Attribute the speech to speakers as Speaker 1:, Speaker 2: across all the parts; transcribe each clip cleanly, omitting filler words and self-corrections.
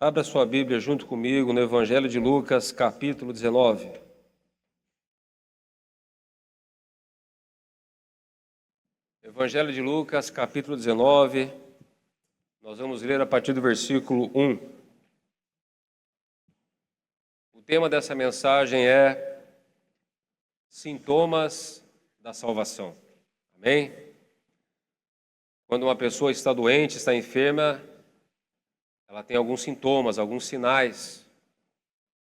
Speaker 1: Abra sua Bíblia junto comigo no Evangelho de Lucas, capítulo 19. Evangelho de Lucas, capítulo 19. Nós vamos ler a partir do versículo 1. O tema dessa mensagem é sintomas da salvação. Amém? Quando uma pessoa está doente, está enferma, ela tem alguns sintomas, alguns sinais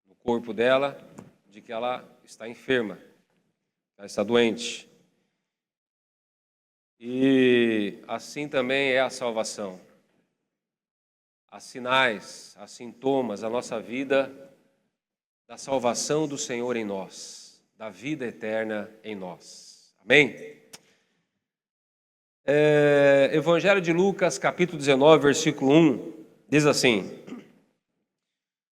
Speaker 1: no corpo dela de que ela está enferma, ela está doente. E assim também é a salvação. Há sinais, há sintomas da nossa vida, da salvação do Senhor em nós, da vida eterna em nós. Amém? Evangelho de Lucas, capítulo 19, versículo 1. Diz assim: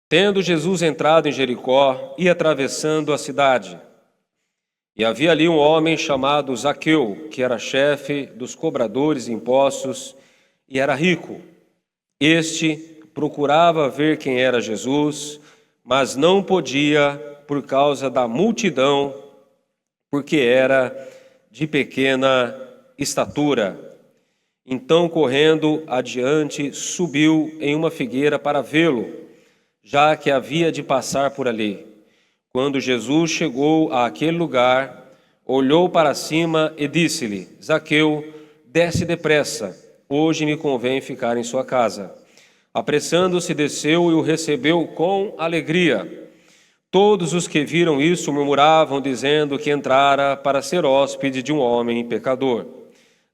Speaker 1: Tendo Jesus entrado em Jericó e atravessando a cidade, e havia ali um homem chamado Zaqueu, que era chefe dos cobradores de impostos e era rico. Este procurava ver quem era Jesus, mas não podia por causa da multidão, porque era de pequena estatura. Então, correndo adiante, subiu em uma figueira para vê-lo, já que havia de passar por ali. Quando Jesus chegou àquele lugar, olhou para cima e disse-lhe: Zaqueu, desce depressa, hoje me convém ficar em sua casa. Apressando-se, desceu e o recebeu com alegria. Todos os que viram isso murmuravam, dizendo que entrara para ser hóspede de um homem pecador.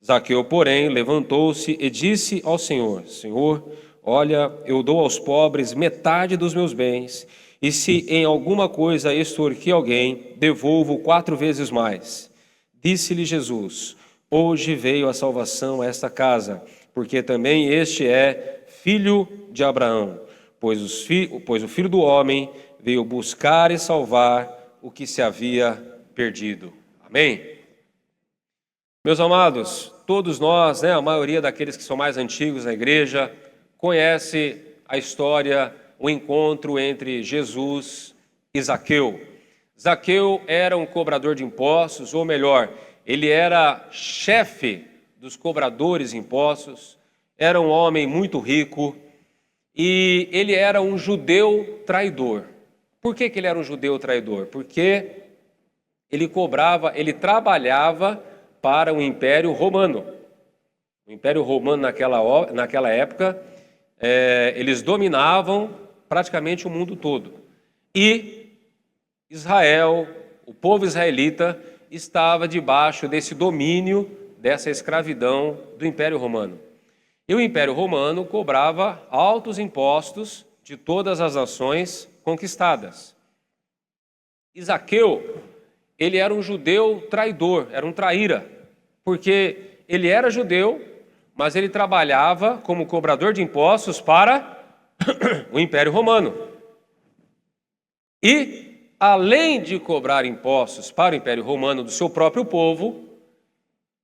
Speaker 1: Zaqueu, porém, levantou-se e disse ao Senhor: Senhor, olha, eu dou aos pobres metade dos meus bens, e se em alguma coisa extorqui alguém, devolvo 4 vezes mais. Disse-lhe Jesus: Hoje veio a salvação a esta casa, porque também este é filho de Abraão, pois o Filho do Homem veio buscar e salvar o que se havia perdido. Amém? Meus amados, todos nós, a maioria daqueles que são mais antigos na igreja, conhece a história, o encontro entre Jesus e Zaqueu. Zaqueu era um cobrador de impostos, ou melhor, ele era chefe dos cobradores de impostos, era um homem muito rico e ele era um judeu traidor. Por que ele era um judeu traidor? Porque ele trabalhava para o Império Romano. O Império Romano naquela época, eles dominavam praticamente o mundo todo. E Israel, o povo israelita, estava debaixo desse domínio, dessa escravidão do Império Romano. E o Império Romano cobrava altos impostos de todas as nações conquistadas. E Zaqueu, ele era um judeu traidor, era um traíra, porque ele era judeu, mas ele trabalhava como cobrador de impostos para o Império Romano. E, além de cobrar impostos para o Império Romano do seu próprio povo,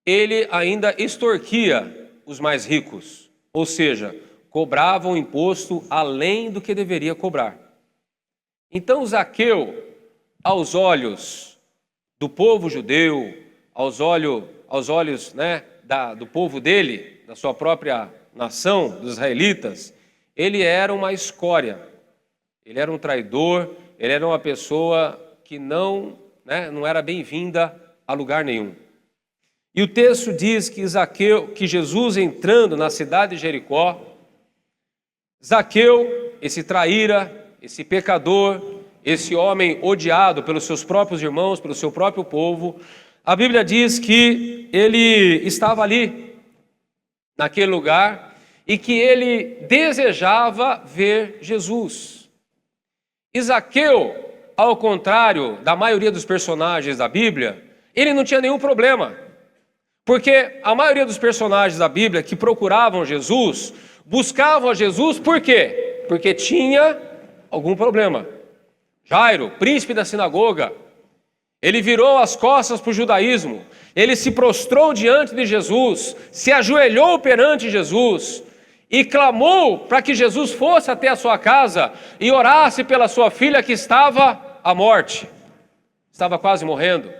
Speaker 1: ele ainda extorquia os mais ricos, ou seja, cobrava um imposto além do que deveria cobrar. Então, Zaqueu, aos olhos do povo judeu, aos olhos do povo dele, da sua própria nação, dos israelitas, ele era uma escória, ele era um traidor, ele era uma pessoa que não era bem-vinda a lugar nenhum. E o texto diz que Jesus entrando na cidade de Jericó, Zaqueu, esse traíra, esse pecador, esse homem odiado pelos seus próprios irmãos, pelo seu próprio povo, a Bíblia diz que ele estava ali, naquele lugar, e que ele desejava ver Jesus. E Zaqueu, ao contrário da maioria dos personagens da Bíblia, ele não tinha nenhum problema. Porque a maioria dos personagens da Bíblia que procuravam Jesus, buscavam a Jesus por quê? Porque tinha algum problema. Jairo, príncipe da sinagoga, ele virou as costas para o judaísmo, ele se prostrou diante de Jesus, se ajoelhou perante Jesus, e clamou para que Jesus fosse até a sua casa e orasse pela sua filha que estava à morte, estava quase morrendo.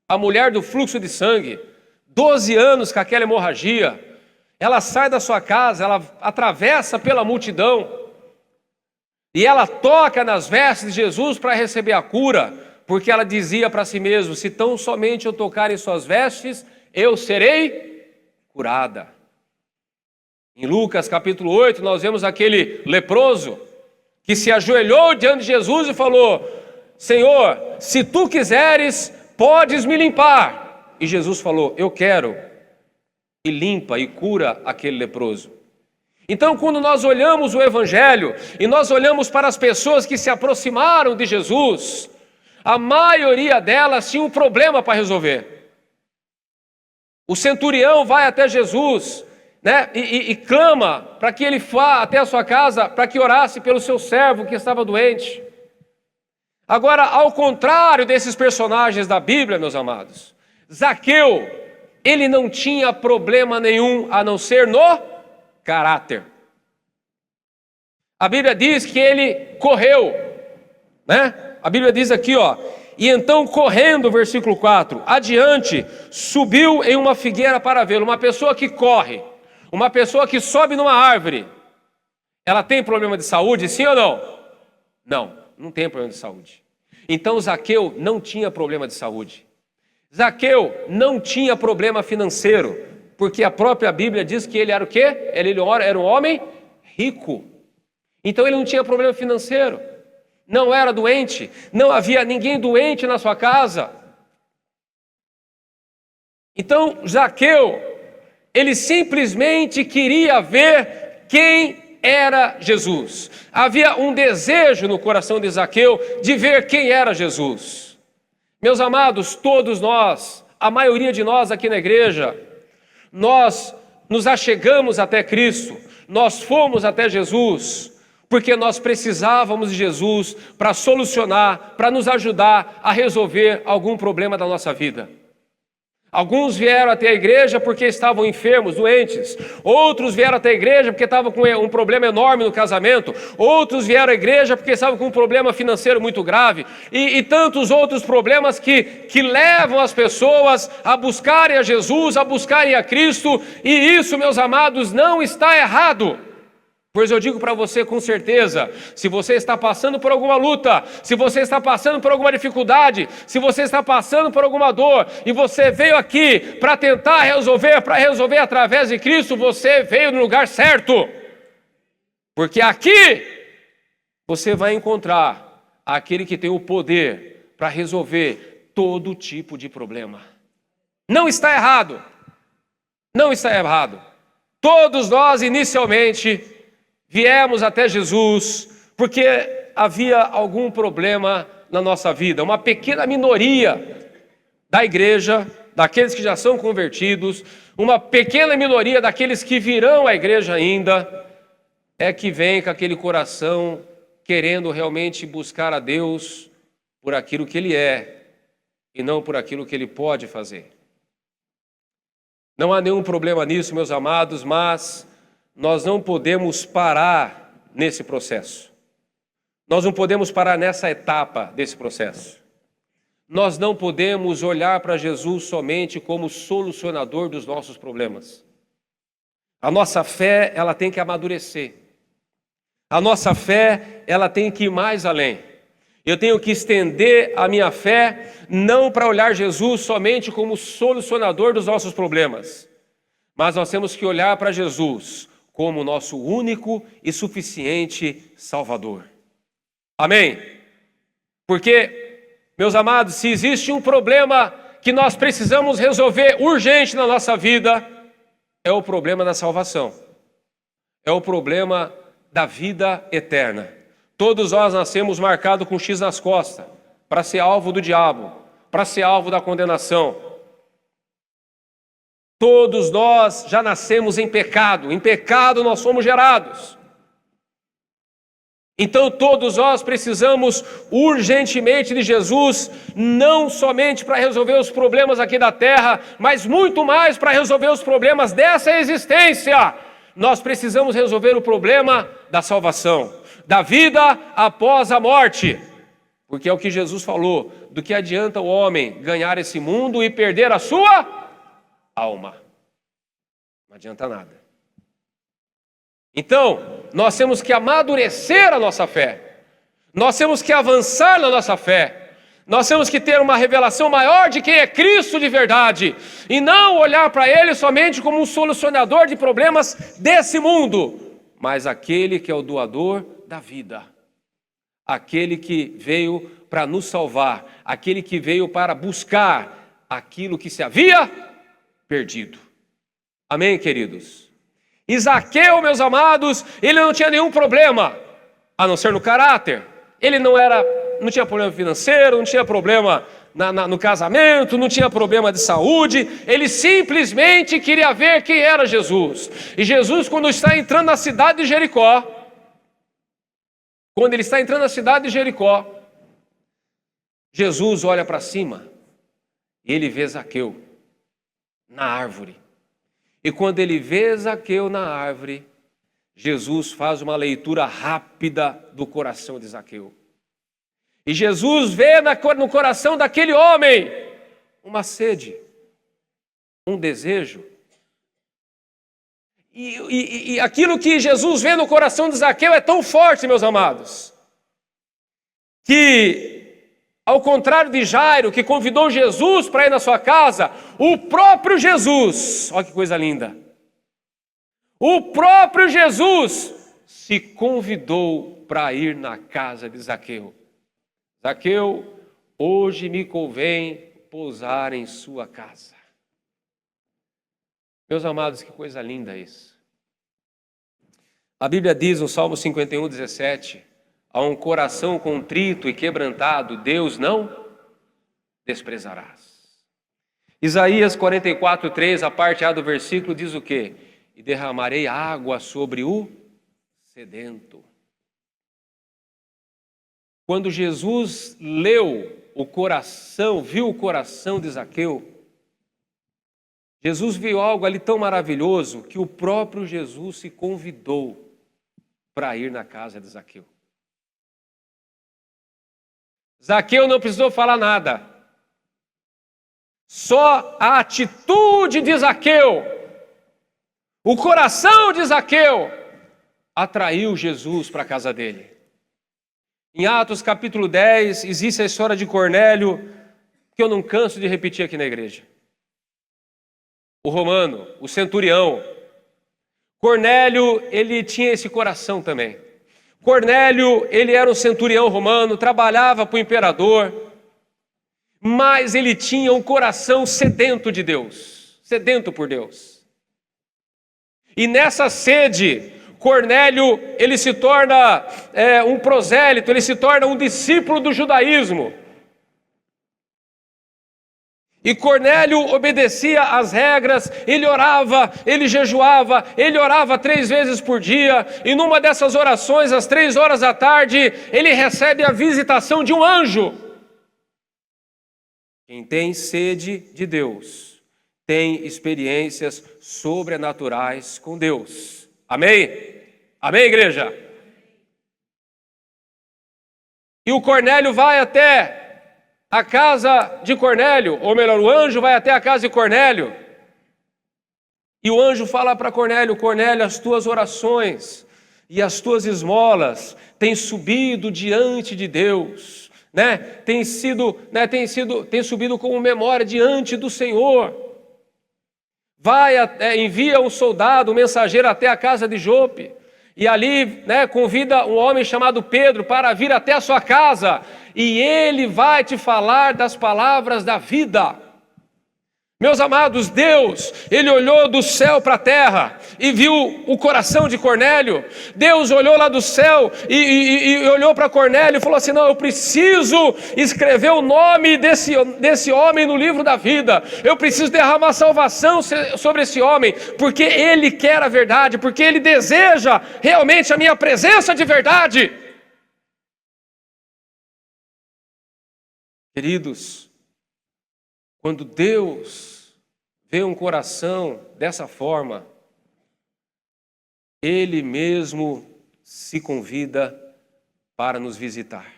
Speaker 1: A mulher do fluxo de sangue, 12 anos com aquela hemorragia, ela sai da sua casa, ela atravessa pela multidão e ela toca nas vestes de Jesus para receber a cura, porque ela dizia para si mesma: se tão somente eu tocar em suas vestes, eu serei curada. Em Lucas capítulo 8, nós vemos aquele leproso que se ajoelhou diante de Jesus e falou: Senhor, se tu quiseres, podes me limpar. E Jesus falou: eu quero. E limpa e cura aquele leproso. Então, quando nós olhamos o Evangelho e nós olhamos para as pessoas que se aproximaram de Jesus, a maioria delas tinha um problema para resolver. O centurião vai até Jesus, né, e clama para que ele vá até a sua casa para que orasse pelo seu servo que estava doente. Agora, ao contrário desses personagens da Bíblia, meus amados, Zaqueu, ele não tinha problema nenhum a não ser no caráter. A Bíblia diz que ele correu, né? A Bíblia diz aqui, ó, e então correndo, versículo 4, adiante, subiu em uma figueira para vê-lo. Uma pessoa que corre, uma pessoa que sobe numa árvore, ela tem problema de saúde, sim ou não? Não, não tem problema de saúde. Então Zaqueu não tinha problema de saúde. Zaqueu não tinha problema financeiro, porque a própria Bíblia diz que ele era o quê? Ele era um homem rico. Então ele não tinha problema financeiro, não era doente, não havia ninguém doente na sua casa. Então Zaqueu, ele simplesmente queria ver quem era Jesus. Havia um desejo no coração de Zaqueu de ver quem era Jesus. Meus amados, todos nós, a maioria de nós aqui na igreja, nós nos achegamos até Cristo, nós fomos até Jesus, porque nós precisávamos de Jesus para solucionar, para nos ajudar a resolver algum problema da nossa vida. Alguns vieram até a igreja porque estavam enfermos, doentes. Outros vieram até a igreja porque estavam com um problema enorme no casamento. Outros vieram à igreja porque estavam com um problema financeiro muito grave. E tantos outros problemas que levam as pessoas a buscarem a Jesus, a buscarem a Cristo. E isso, meus amados, não está errado. Pois eu digo para você com certeza, se você está passando por alguma luta, se você está passando por alguma dificuldade, se você está passando por alguma dor, e você veio aqui para tentar resolver através de Cristo, você veio no lugar certo. Porque aqui você vai encontrar aquele que tem o poder para resolver todo tipo de problema. Não está errado. Não está errado. Todos nós inicialmente viemos até Jesus porque havia algum problema na nossa vida. Uma pequena minoria da igreja, daqueles que já são convertidos, uma pequena minoria daqueles que virão à igreja ainda, é que vem com aquele coração querendo realmente buscar a Deus por aquilo que Ele é e não por aquilo que Ele pode fazer. Não há nenhum problema nisso, meus amados, mas nós não podemos parar nesse processo. Nós não podemos parar nessa etapa desse processo. Nós não podemos olhar para Jesus somente como solucionador dos nossos problemas. A nossa fé, ela tem que amadurecer. A nossa fé, ela tem que ir mais além. Eu tenho que estender a minha fé não para olhar Jesus somente como solucionador dos nossos problemas, mas nós temos que olhar para Jesus como nosso único e suficiente Salvador. Amém? Porque, meus amados, se existe um problema que nós precisamos resolver urgente na nossa vida, é o problema da salvação. É o problema da vida eterna. Todos nós nascemos marcados com X nas costas, para ser alvo do diabo, para ser alvo da condenação. Todos nós já nascemos em pecado nós somos gerados. Então todos nós precisamos urgentemente de Jesus, não somente para resolver os problemas aqui da terra, mas muito mais para resolver os problemas dessa existência. nós precisamos resolver o problema da salvação, da vida após a morte. Porque é o que Jesus falou: do que adianta o homem ganhar esse mundo e perder a sua alma? Não adianta nada. Então, nós temos que amadurecer a nossa fé. Nós temos que avançar na nossa fé. Nós temos que ter uma revelação maior de quem é Cristo de verdade. E não olhar para Ele somente como um solucionador de problemas desse mundo, mas aquele que é o doador da vida. Aquele que veio para nos salvar. Aquele que veio para buscar aquilo que se havia perdido. Amém, queridos? E Zaqueu, meus amados, ele não tinha nenhum problema, a não ser no caráter. Ele não tinha problema financeiro, não tinha problema no casamento, não tinha problema de saúde. Ele simplesmente queria ver quem era Jesus. E Jesus, quando está entrando na cidade de Jericó, Jesus olha para cima e ele vê Zaqueu na árvore. E quando ele vê Zaqueu na árvore, Jesus faz uma leitura rápida do coração de Zaqueu. E Jesus vê no coração daquele homem uma sede, um desejo. E aquilo que Jesus vê no coração de Zaqueu é tão forte, meus amados, que, ao contrário de Jairo, que convidou Jesus para ir na sua casa, o próprio Jesus, olha que coisa linda, o próprio Jesus se convidou para ir na casa de Zaqueu. Zaqueu, hoje me convém pousar em sua casa. Meus amados, que coisa linda isso. A Bíblia diz no Salmo 51, 17, a um coração contrito e quebrantado, Deus não desprezarás. Isaías 44, 3, a parte A do versículo diz o quê? E derramarei água sobre o sedento. Quando Jesus viu o coração de Zaqueu, Jesus viu algo ali tão maravilhoso que o próprio Jesus se convidou para ir na casa de Zaqueu. Zaqueu não precisou falar nada. Só a atitude de Zaqueu, o coração de Zaqueu, atraiu Jesus para a casa dele. Em Atos capítulo 10, existe a história de Cornélio, que eu não canso de repetir aqui na igreja. O romano, o centurião. Cornélio, ele tinha esse coração também. Cornélio, ele era um centurião romano, trabalhava para o imperador, mas ele tinha um coração sedento de Deus, sedento por Deus. E nessa sede, Cornélio, ele se torna um prosélito, ele se torna um discípulo do judaísmo. E Cornélio obedecia às regras, ele orava, ele jejuava, ele orava 3 vezes por dia, e numa dessas orações, às 3 horas da tarde, ele recebe a visitação de um anjo. Quem tem sede de Deus, tem experiências sobrenaturais com Deus. Amém? Amém, igreja? E o Cornélio vai até a casa de Cornélio, ou melhor, o anjo vai até a casa de Cornélio, e o anjo fala para Cornélio: Cornélio, as tuas orações e as tuas esmolas têm subido diante de Deus, tem subido como memória diante do Senhor. Envia um soldado, um mensageiro até a casa de Jope, e ali convida um homem chamado Pedro para vir até a sua casa, e ele vai te falar das palavras da vida. Meus amados, Deus, ele olhou do céu para a terra e viu o coração de Cornélio. Deus olhou lá do céu e olhou para Cornélio e falou assim: não, eu preciso escrever o nome desse homem no livro da vida. Eu preciso derramar salvação sobre esse homem, porque ele quer a verdade, porque ele deseja realmente a minha presença de verdade. Queridos, quando Deus vê um coração dessa forma, Ele mesmo se convida para nos visitar.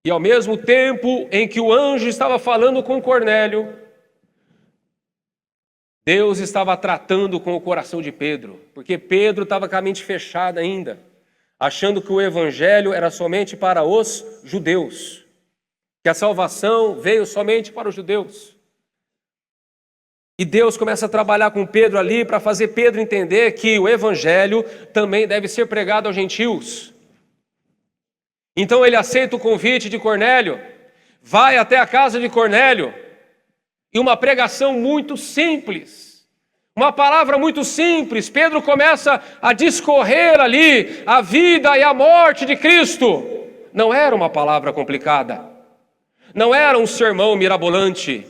Speaker 1: E ao mesmo tempo em que o anjo estava falando com Cornélio, Deus estava tratando com o coração de Pedro, porque Pedro estava com a mente fechada ainda, achando que o evangelho era somente para os judeus, que a salvação veio somente para os judeus. E Deus começa a trabalhar com Pedro ali para fazer Pedro entender que o evangelho também deve ser pregado aos gentios. Então ele aceita o convite de Cornélio, vai até a casa de Cornélio, e uma pregação muito simples, uma palavra muito simples. Pedro começa a discorrer ali a vida e a morte de Cristo. Não era uma palavra complicada, não era um sermão mirabolante,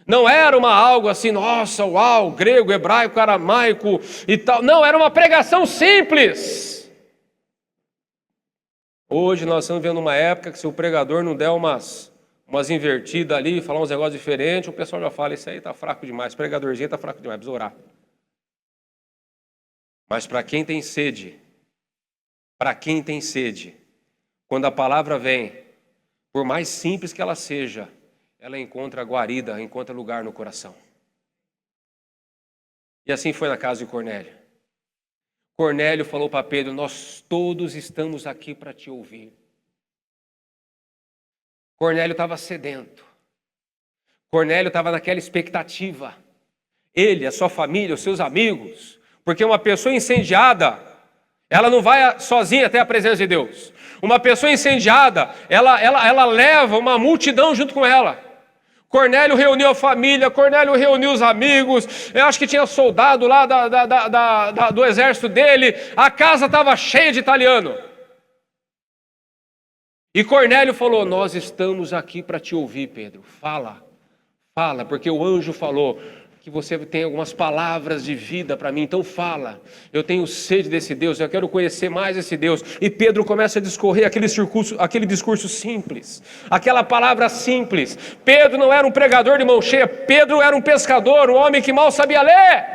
Speaker 1: não era algo assim, nossa, uau, grego, hebraico, aramaico e tal. Não, era uma pregação simples. Hoje nós estamos vendo uma época que se o pregador não der umas invertidas ali, falar uns negócios diferentes, o pessoal já fala, isso aí está fraco demais, pregadorzinho está fraco demais, precisa orar. Mas para quem tem sede, quando a palavra vem, por mais simples que ela seja, ela encontra guarida, encontra lugar no coração. E assim foi na casa de Cornélio. Cornélio falou para Pedro, nós todos estamos aqui para te ouvir. Cornélio estava sedento. Cornélio estava naquela expectativa. Ele, a sua família, os seus amigos. Porque uma pessoa incendiada, ela não vai sozinha até a presença de Deus. Uma pessoa incendiada, ela leva uma multidão junto com ela. Cornélio reuniu a família, Cornélio reuniu os amigos. Eu acho que tinha soldado lá do exército dele. A casa estava cheia de italiano. E Cornélio falou, nós estamos aqui para te ouvir, Pedro. Fala, porque o anjo falou que você tem algumas palavras de vida para mim, então fala. Eu tenho sede desse Deus, eu quero conhecer mais esse Deus. E Pedro começa a discorrer aquele discurso simples, aquela palavra simples. Pedro não era um pregador de mão cheia, Pedro era um pescador, um homem que mal sabia ler.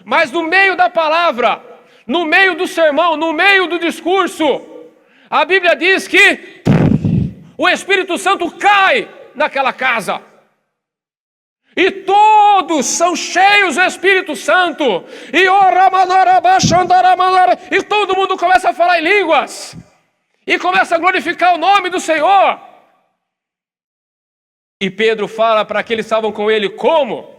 Speaker 1: Mas no meio da palavra, no meio do sermão, no meio do discurso, a Bíblia diz que o Espírito Santo cai naquela casa. E todos são cheios do Espírito Santo. E todo mundo começa a falar em línguas. E começa a glorificar o nome do Senhor. E Pedro fala para aqueles que estavam com ele, como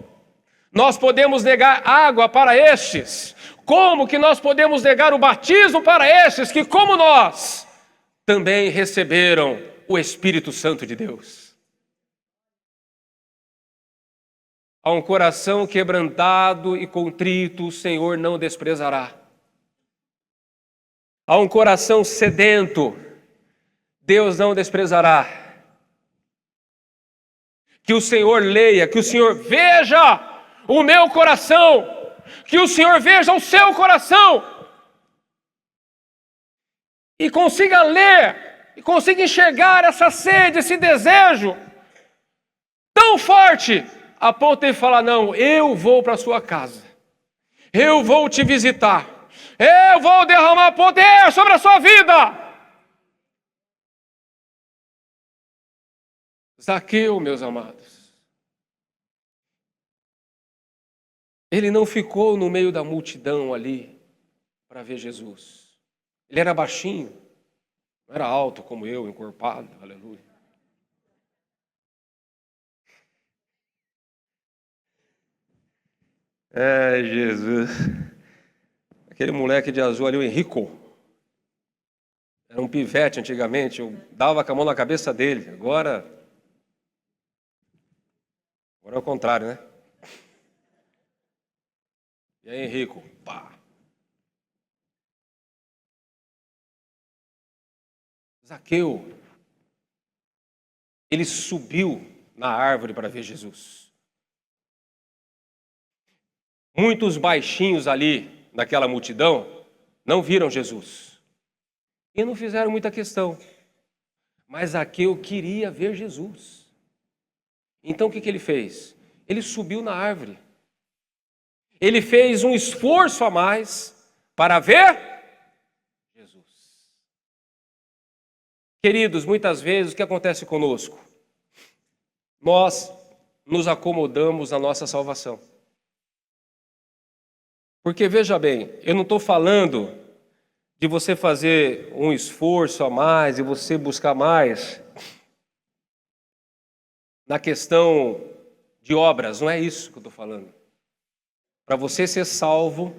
Speaker 1: nós podemos negar água para estes? Como que nós podemos negar o batismo para estes que, como nós, também receberam o Espírito Santo de Deus? A um coração quebrantado e contrito, o Senhor não desprezará. A um coração sedento, Deus não desprezará. Que o Senhor leia, que o Senhor veja o meu coração, que o Senhor veja o seu coração e consiga ler, e consiga enxergar essa sede, esse desejo tão forte, a ponto de falar, não, eu vou para a sua casa, eu vou te visitar, eu vou derramar poder sobre a sua vida. Zaqueu, meus amados, ele não ficou no meio da multidão ali para ver Jesus. Ele era baixinho, não era alto como eu, encorpado, aleluia. É, Jesus. Aquele moleque de azul ali, o Henrico. Era um pivete antigamente, eu dava com a mão na cabeça dele. Agora é o contrário, né? E aí, Henrico? Pá. Zaqueu, ele subiu na árvore para ver Jesus. Muitos baixinhos ali naquela multidão não viram Jesus e não fizeram muita questão, mas Zaqueu queria ver Jesus. Então o que ele fez? Ele subiu na árvore. Ele fez um esforço a mais para ver Jesus. Queridos, muitas vezes o que acontece conosco? Nós nos acomodamos na nossa salvação. Porque veja bem, eu não estou falando de você fazer um esforço a mais e você buscar mais na questão de obras, não é isso que eu estou falando. Para você ser salvo,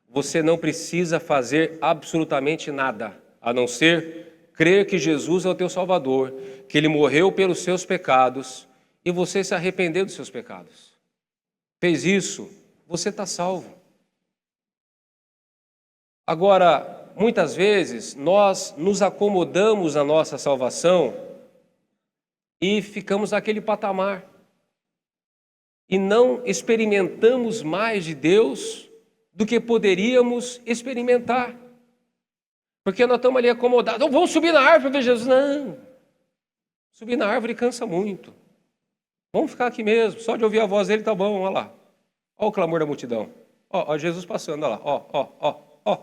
Speaker 1: você não precisa fazer absolutamente nada, a não ser crer que Jesus é o teu Salvador, que Ele morreu pelos seus pecados e você se arrepender dos seus pecados. Fez isso, você está salvo. Agora, muitas vezes, nós nos acomodamos na nossa salvação e ficamos naquele patamar. E não experimentamos mais de Deus do que poderíamos experimentar. Porque nós estamos ali acomodados. Não, vamos subir na árvore para ver Jesus. Não. Subir na árvore cansa muito. Vamos ficar aqui mesmo. Só de ouvir a voz dele tá bom. Olha lá. Olha o clamor da multidão. Ó, Jesus passando. Olha lá. Ó.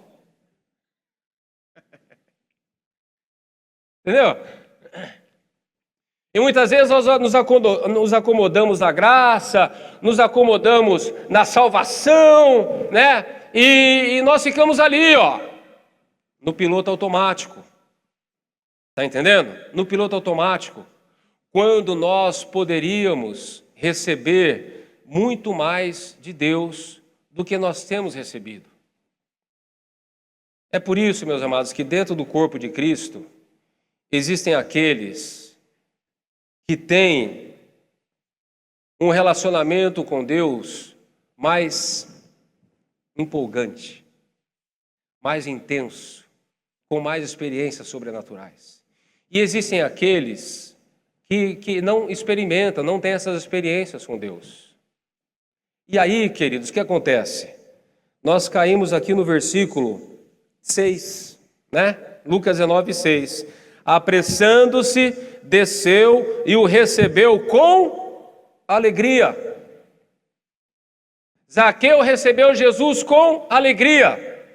Speaker 1: Entendeu? E muitas vezes nós nos acomodamos na graça, nos acomodamos na salvação, né? E nós ficamos ali, no piloto automático. Está entendendo? No piloto automático. Quando nós poderíamos receber muito mais de Deus do que nós temos recebido. É por isso, meus amados, que dentro do corpo de Cristo existem aqueles que têm um relacionamento com Deus mais empolgante, mais intenso, com mais experiências sobrenaturais. E existem aqueles que não experimentam, não têm essas experiências com Deus. E aí, queridos, o que acontece? Nós caímos aqui no versículo 6, né? Lucas 19, 6. Apressando-se, desceu e o recebeu com alegria. Zaqueu recebeu Jesus com alegria.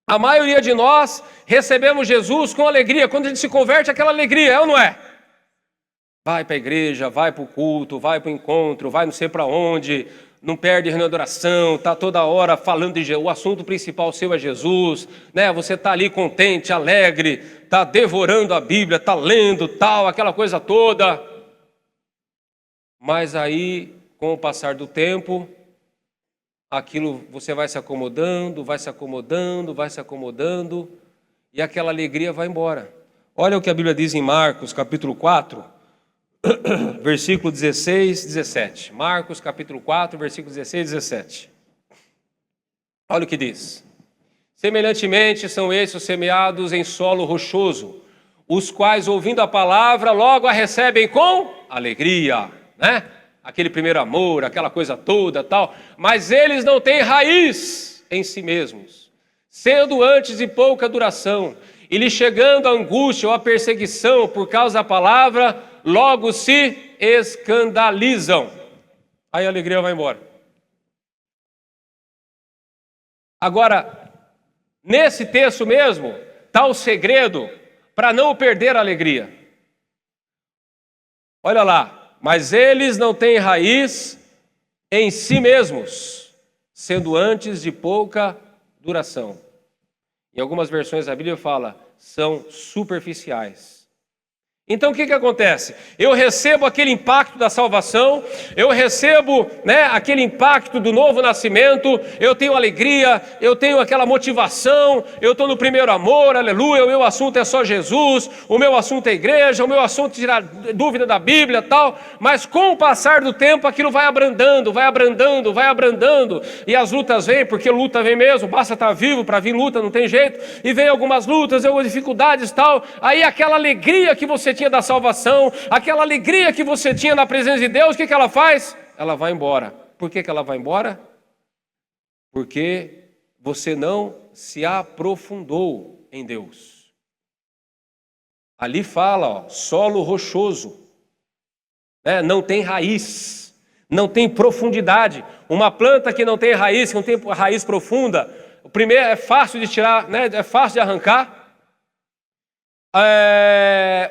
Speaker 1: A maioria de nós recebemos Jesus com alegria. Quando a gente se converte, aquela alegria, é ou não é? Vai para a igreja, vai para o culto, vai para o encontro, vai não sei para onde, não perde reunião de oração, está toda hora falando de Jesus, o assunto principal seu é Jesus, né? Você está ali contente, alegre, está devorando a Bíblia, está lendo, tal, aquela coisa toda. Mas aí, com o passar do tempo, aquilo você vai se acomodando, e aquela alegria vai embora. Olha o que a Bíblia diz em Marcos, capítulo 4, versículo 16, 17. Marcos, capítulo 4, versículo 16 e 17. Olha o que diz. Semelhantemente são esses os semeados em solo rochoso, os quais, ouvindo a palavra, logo a recebem com alegria, né? Aquele primeiro amor, aquela coisa toda, tal. Mas eles não têm raiz em si mesmos, sendo antes de pouca duração, e lhe chegando a angústia ou a perseguição por causa da palavra, logo se escandalizam. Aí a alegria vai embora. Agora, nesse texto mesmo, está o segredo para não perder a alegria. Olha lá, mas eles não têm raiz em si mesmos, sendo antes de pouca duração. Em algumas versões da Bíblia fala, são superficiais. Então o que acontece? Eu recebo aquele impacto da salvação, eu recebo, aquele impacto do novo nascimento, eu tenho alegria, eu tenho aquela motivação, eu estou no primeiro amor, aleluia, o meu assunto é só Jesus, o meu assunto é igreja, o meu assunto é tirar dúvida da Bíblia e tal, mas com o passar do tempo aquilo vai abrandando, e as lutas vêm, porque luta vem mesmo, basta estar vivo para vir luta, não tem jeito, e vem algumas lutas, algumas dificuldades e tal, aí aquela alegria que você tinha da salvação, aquela alegria que você tinha na presença de Deus, o que ela faz? Ela vai embora. Por que ela vai embora? Porque você não se aprofundou em Deus. Ali fala, solo rochoso. né? Não tem raiz, não tem profundidade. Uma planta que não tem raiz, que não tem raiz profunda, o primeiro é fácil de tirar, né? É fácil de arrancar.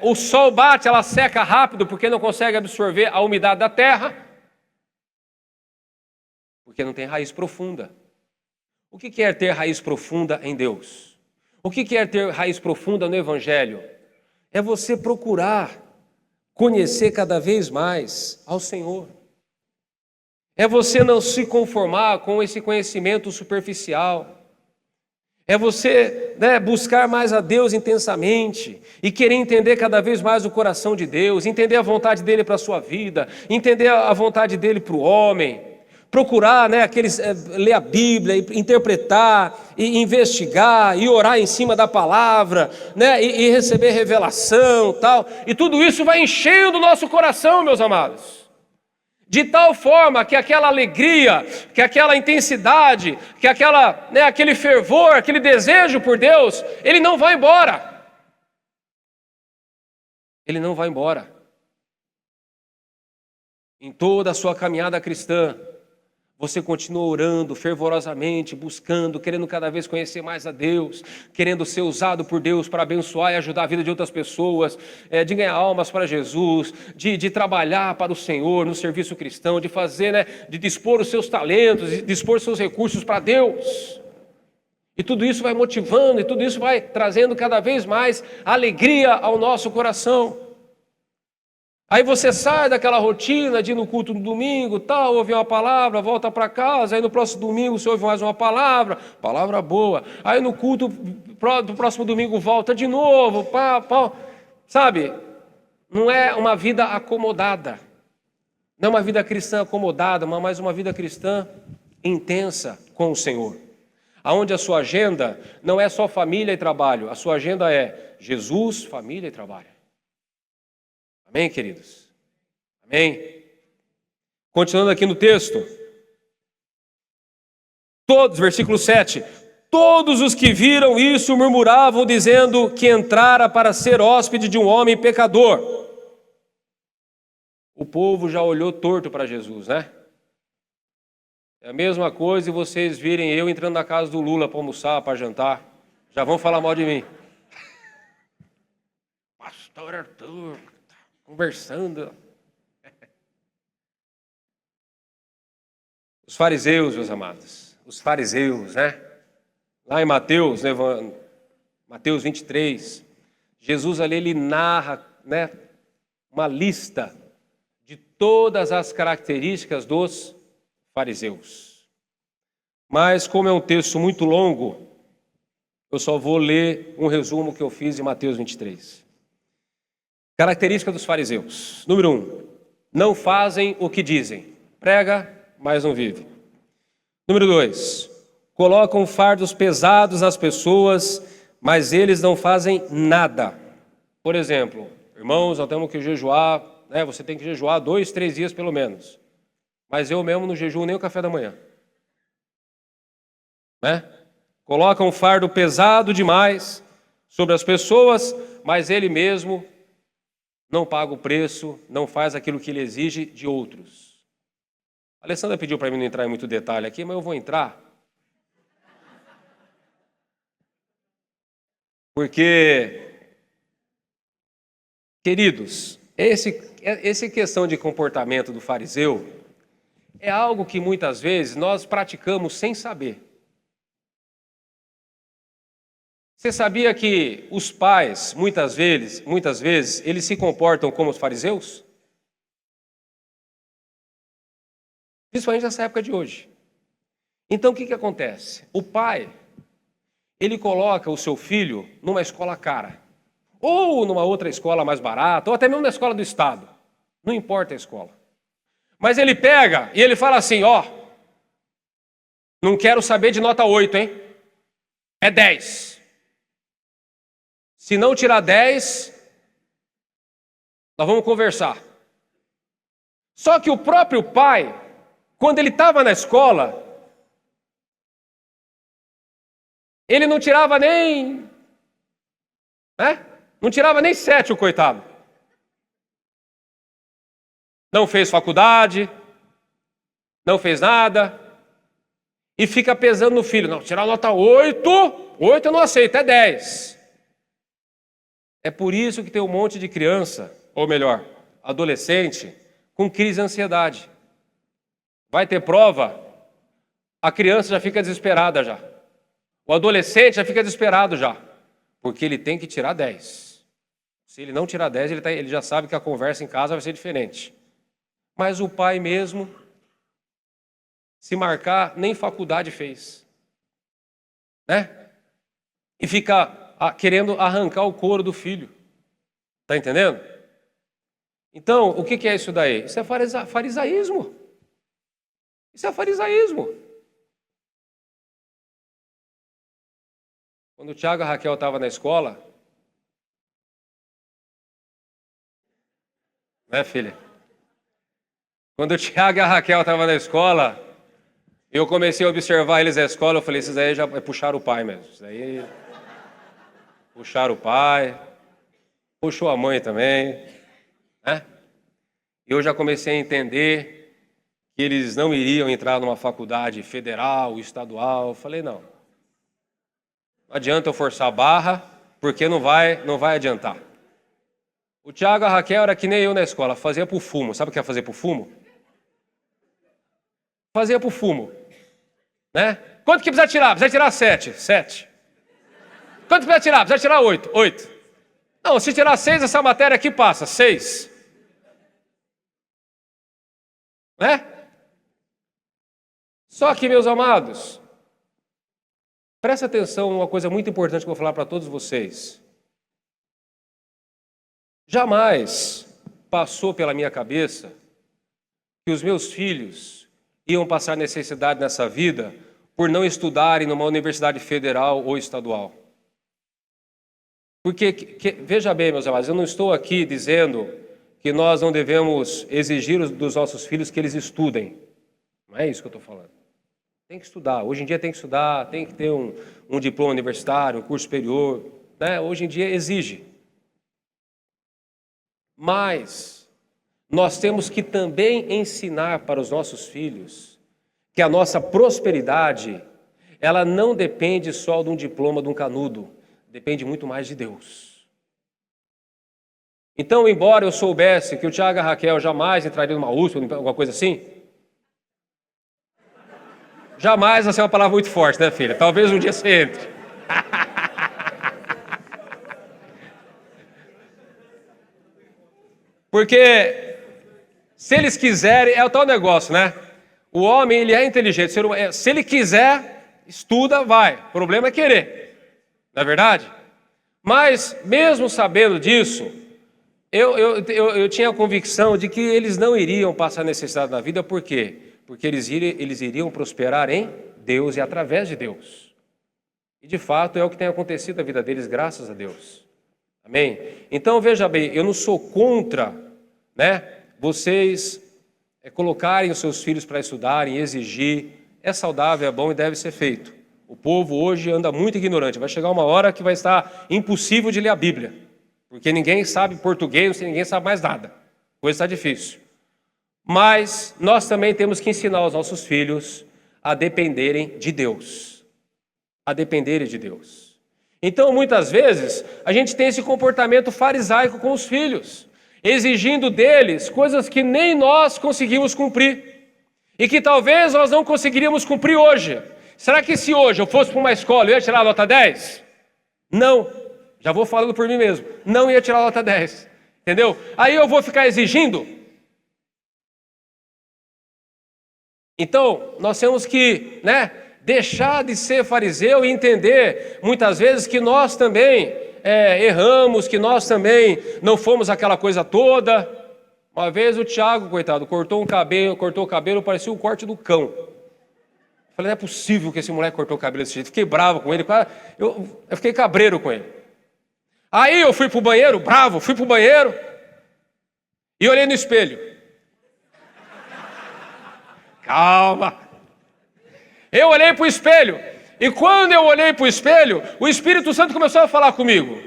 Speaker 1: O sol bate, ela seca rápido porque não consegue absorver a umidade da terra, porque não tem raiz profunda. O que quer ter raiz profunda em Deus? O que quer ter raiz profunda no Evangelho? É você procurar conhecer cada vez mais ao Senhor. É você não se conformar com esse conhecimento superficial. É você, né, buscar mais a Deus intensamente e querer entender cada vez mais o coração de Deus, entender a vontade dele para a sua vida, entender a vontade dele para o homem, procurar, né, ler a Bíblia, interpretar, e investigar, e orar em cima da palavra, né, e receber revelação, tal. E tudo isso vai enchendo o nosso coração, meus amados. De tal forma que aquela alegria, que aquela intensidade, que aquele fervor, aquele desejo por Deus, ele não vai embora. Ele não vai embora. Em toda a sua caminhada cristã, você continua orando fervorosamente, buscando, querendo cada vez conhecer mais a Deus, querendo ser usado por Deus para abençoar e ajudar a vida de outras pessoas, de ganhar almas para Jesus, de trabalhar para o Senhor no serviço cristão, de fazer, né, de dispor os seus talentos, de dispor os seus recursos para Deus. E tudo isso vai motivando, e tudo isso vai trazendo cada vez mais alegria ao nosso coração. Aí você sai daquela rotina de ir no culto no domingo, tal, ouvir uma palavra, volta para casa, aí no próximo domingo você ouve mais uma palavra boa. Aí no culto do próximo domingo volta de novo, sabe? Não é uma vida acomodada. Não é uma vida cristã acomodada, mas uma vida cristã intensa com o Senhor. Aonde a sua agenda não é só família e trabalho, a sua agenda é Jesus, família e trabalho. Amém, queridos? Amém? Continuando aqui no texto. Versículo 7. Todos os que viram isso murmuravam, dizendo que entrara para ser hóspede de um homem pecador. O povo já olhou torto para Jesus, né? É a mesma coisa e vocês virem eu entrando na casa do Lula para almoçar, para jantar. Já vão falar mal de mim. Pastor Arthur, conversando. Os fariseus, meus amados. Os fariseus, né? Lá em Mateus, né? Mateus 23. Jesus ali, ele narra, né, uma lista de todas as características dos fariseus. Mas como é um texto muito longo, eu só vou ler um resumo que eu fiz de Mateus 23. Característica dos fariseus. Número 1. Não fazem o que dizem. Prega, mas não vive. Número 2. Colocam fardos pesados nas pessoas, mas eles não fazem nada. Por exemplo, irmãos, nós temos que jejuar, né? Você tem que jejuar 2, 3 dias pelo menos. Mas eu mesmo não jejuo nem o café da manhã. Né? Colocam um fardo pesado demais sobre as pessoas, mas ele mesmo não paga o preço, não faz aquilo que ele exige de outros. A Alessandra pediu para mim não entrar em muito detalhe aqui, mas eu vou entrar. Porque, queridos, essa questão de comportamento do fariseu é algo que muitas vezes nós praticamos sem saber. Você sabia que os pais, muitas vezes, eles se comportam como os fariseus? Principalmente nessa época de hoje. Então, o que acontece? O pai, ele coloca o seu filho numa escola cara, ou numa outra escola mais barata, ou até mesmo na escola do estado. Não importa a escola. Mas ele pega e ele fala assim, ó, não quero saber de nota 8, hein? É 10. Se não tirar 10, nós vamos conversar. Só que o próprio pai, quando ele estava na escola, ele não tirava nem, né? Não tirava nem 7, o coitado. não fez faculdade, não fez nada, e fica pesando no filho. Não, tirar nota 8, 8 eu não aceito, é 10. É por isso que tem um monte de criança, ou melhor, adolescente, com crise de ansiedade. Vai ter prova, a criança já fica desesperada já. O adolescente já fica desesperado já, porque ele tem que tirar 10. Se ele não tirar 10, ele já sabe que a conversa em casa vai ser diferente. Mas o pai mesmo, se marcar, nem faculdade fez. Né? E fica querendo arrancar o couro do filho. Está entendendo? Então, o que é isso daí? Isso é farisaísmo. Isso é farisaísmo. Quando o Tiago e a Raquel estavam na escola, né, filha? Quando o Tiago e a Raquel estavam na escola, eu comecei a observar eles na escola, eu falei, esses aí já puxaram o pai mesmo. Esses aí puxaram o pai, puxou a mãe também, né? E eu já comecei a entender que eles não iriam entrar numa faculdade federal, estadual. Eu falei, não adianta eu forçar a barra, porque não vai adiantar. O Tiago e a Raquel era que nem eu na escola, fazia pro fumo. Sabe o que é fazer pro fumo? Fazia pro fumo. Né? Quanto que precisa tirar? Precisa tirar 7. 7. Quanto precisa tirar? Precisa tirar 8. 8. Não, se tirar 6, essa matéria aqui passa. 6. Né? Só que, meus amados, presta atenção em uma coisa muito importante que eu vou falar para todos vocês. Jamais passou pela minha cabeça que os meus filhos iam passar necessidade nessa vida por não estudarem numa universidade federal ou estadual. Porque, veja bem, meus amados, eu não estou aqui dizendo que nós não devemos exigir dos nossos filhos que eles estudem. Não é isso que eu estou falando. Tem que estudar. Hoje em dia tem que estudar, tem que ter um diploma universitário, um curso superior. Né? Hoje em dia exige. Mas nós temos que também ensinar para os nossos filhos que a nossa prosperidade, ela não depende só de um diploma, de um canudo. Depende muito mais de Deus. Então, embora eu soubesse que o Tiago e a Raquel jamais entrariam numa USP, alguma coisa assim, jamais, essa é uma palavra muito forte, né, filha? Talvez um dia você entre. Porque se eles quiserem, é o tal negócio, né? O homem, ele é inteligente. Se ele quiser, estuda, vai. O problema é querer. Não é verdade? Mas, mesmo sabendo disso, eu tinha a convicção de que eles não iriam passar necessidade na vida. Por quê? Porque eles iriam prosperar em Deus e através de Deus. E, de fato, é o que tem acontecido na vida deles, graças a Deus. Amém? Então, veja bem, eu não sou contra, né, vocês colocarem os seus filhos para estudarem, exigir. É saudável, é bom e deve ser feito. O povo hoje anda muito ignorante. Vai chegar uma hora que vai estar impossível de ler a Bíblia. Porque ninguém sabe português, ninguém sabe mais nada. A coisa está difícil. Mas nós também temos que ensinar os nossos filhos a dependerem de Deus. A dependerem de Deus. Então, muitas vezes, a gente tem esse comportamento farisaico com os filhos, exigindo deles coisas que nem nós conseguimos cumprir. E que talvez nós não conseguiríamos cumprir hoje. Será que se hoje eu fosse para uma escola, eu ia tirar a nota 10? Não. Já vou falando por mim mesmo. Não ia tirar a nota 10. Entendeu? Aí eu vou ficar exigindo. Então, nós temos que, né, deixar de ser fariseu e entender, muitas vezes, que nós também erramos, que nós também não fomos aquela coisa toda. Uma vez o Tiago, coitado, cortou o cabelo, parecia o corte do cão. Eu falei, não é possível que esse moleque cortou o cabelo desse jeito. Fiquei bravo com ele, eu fiquei cabreiro com ele. Aí eu fui pro banheiro, bravo, fui pro banheiro e olhei no espelho. Calma. Eu olhei pro espelho e quando eu olhei pro espelho, o Espírito Santo começou a falar comigo.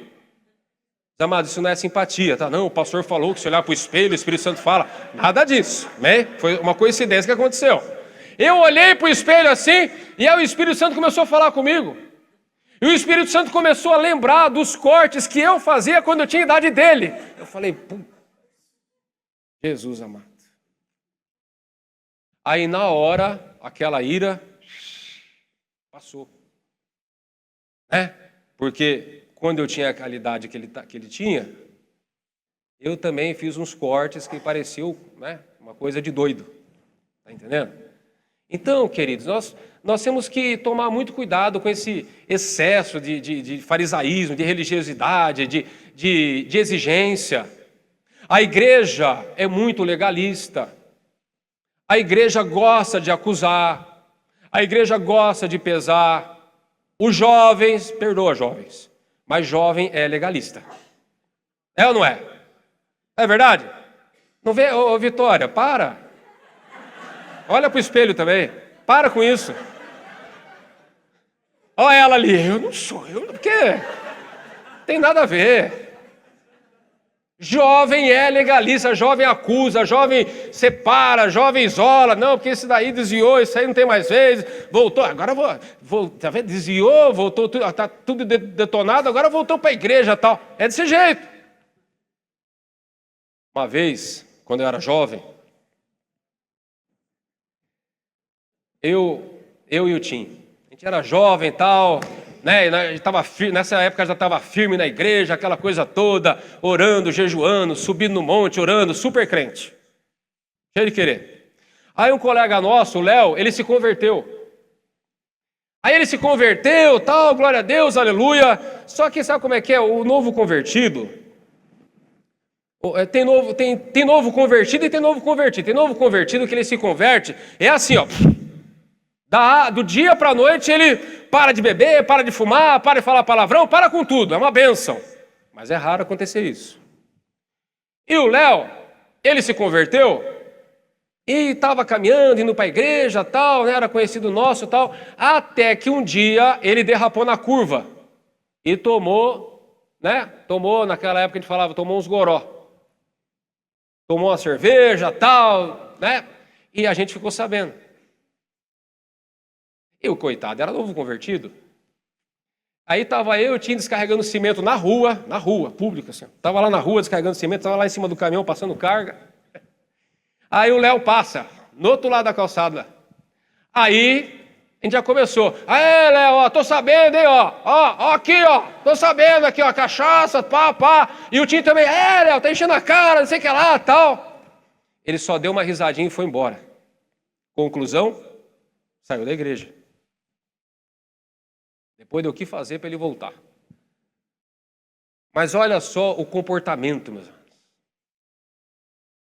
Speaker 1: Amados, isso não é simpatia, tá? Não, o pastor falou que se olhar para o espelho, o Espírito Santo fala. Nada disso, né? Foi uma coincidência que aconteceu. Eu olhei para o espelho assim, e aí o Espírito Santo começou a falar comigo. E o Espírito Santo começou a lembrar dos cortes que eu fazia quando eu tinha a idade dele. Eu falei, Jesus amado. Aí na hora, aquela ira passou. Né? Porque quando eu tinha a qualidade que ele tinha, eu também fiz uns cortes que pareciam, né, uma coisa de doido. Está entendendo? Então, queridos, nós temos que tomar muito cuidado com esse excesso de farisaísmo, de religiosidade, de exigência. A igreja é muito legalista. A igreja gosta de acusar. A igreja gosta de pesar. Os jovens, perdoa jovens, mas jovem é legalista. É ou não é? É verdade? Não vê, ô Vitória, para. Olha para o espelho também. Para com isso. Olha ela ali. Eu não sou, porque tem nada a ver. Jovem é legalista, jovem acusa, jovem separa, jovem isola. Não, porque esse daí desviou, isso aí não tem mais vez. Voltou, agora vou tá vendo? Desviou, voltou, está tudo detonado, agora voltou para a igreja e tal. É desse jeito. Uma vez, quando eu era jovem, eu e o Tim, a gente era jovem e tal, né? Nessa época já estava firme na igreja, aquela coisa toda, orando, jejuando, subindo no monte, orando, super crente, cheio de querer. Aí um colega nosso, o Léo, ele se converteu. Aí ele se converteu, tal, glória a Deus, aleluia. Só que sabe como é que é? O novo convertido, tem novo convertido e tem novo convertido. Tem novo convertido que ele se converte, é assim, ó. Do dia para a noite ele para de beber, para de fumar, para de falar palavrão, para com tudo, é uma bênção. Mas é raro acontecer isso. E o Léo, ele se converteu e estava caminhando, indo para a igreja, tal, né, era conhecido nosso, tal, até que um dia ele derrapou na curva e tomou naquela época a gente falava, tomou uns goró. Tomou uma cerveja, tal, né, e a gente ficou sabendo. E o coitado era novo convertido. Aí estava eu e o Tim descarregando cimento na rua pública, assim. Estava lá na rua descarregando cimento, estava lá em cima do caminhão passando carga. Aí o Léo passa, no outro lado da calçada. Aí a gente já começou. Aí, Léo, ó, tô sabendo, hein, ó, aqui, ó, tô sabendo aqui, ó, cachaça, pá. E o Tim também, Léo, tá enchendo a cara, não sei o que lá, tal. Ele só deu uma risadinha e foi embora. Conclusão, saiu da igreja. Depois deu o que fazer para ele voltar. Mas olha só o comportamento, meus irmãos.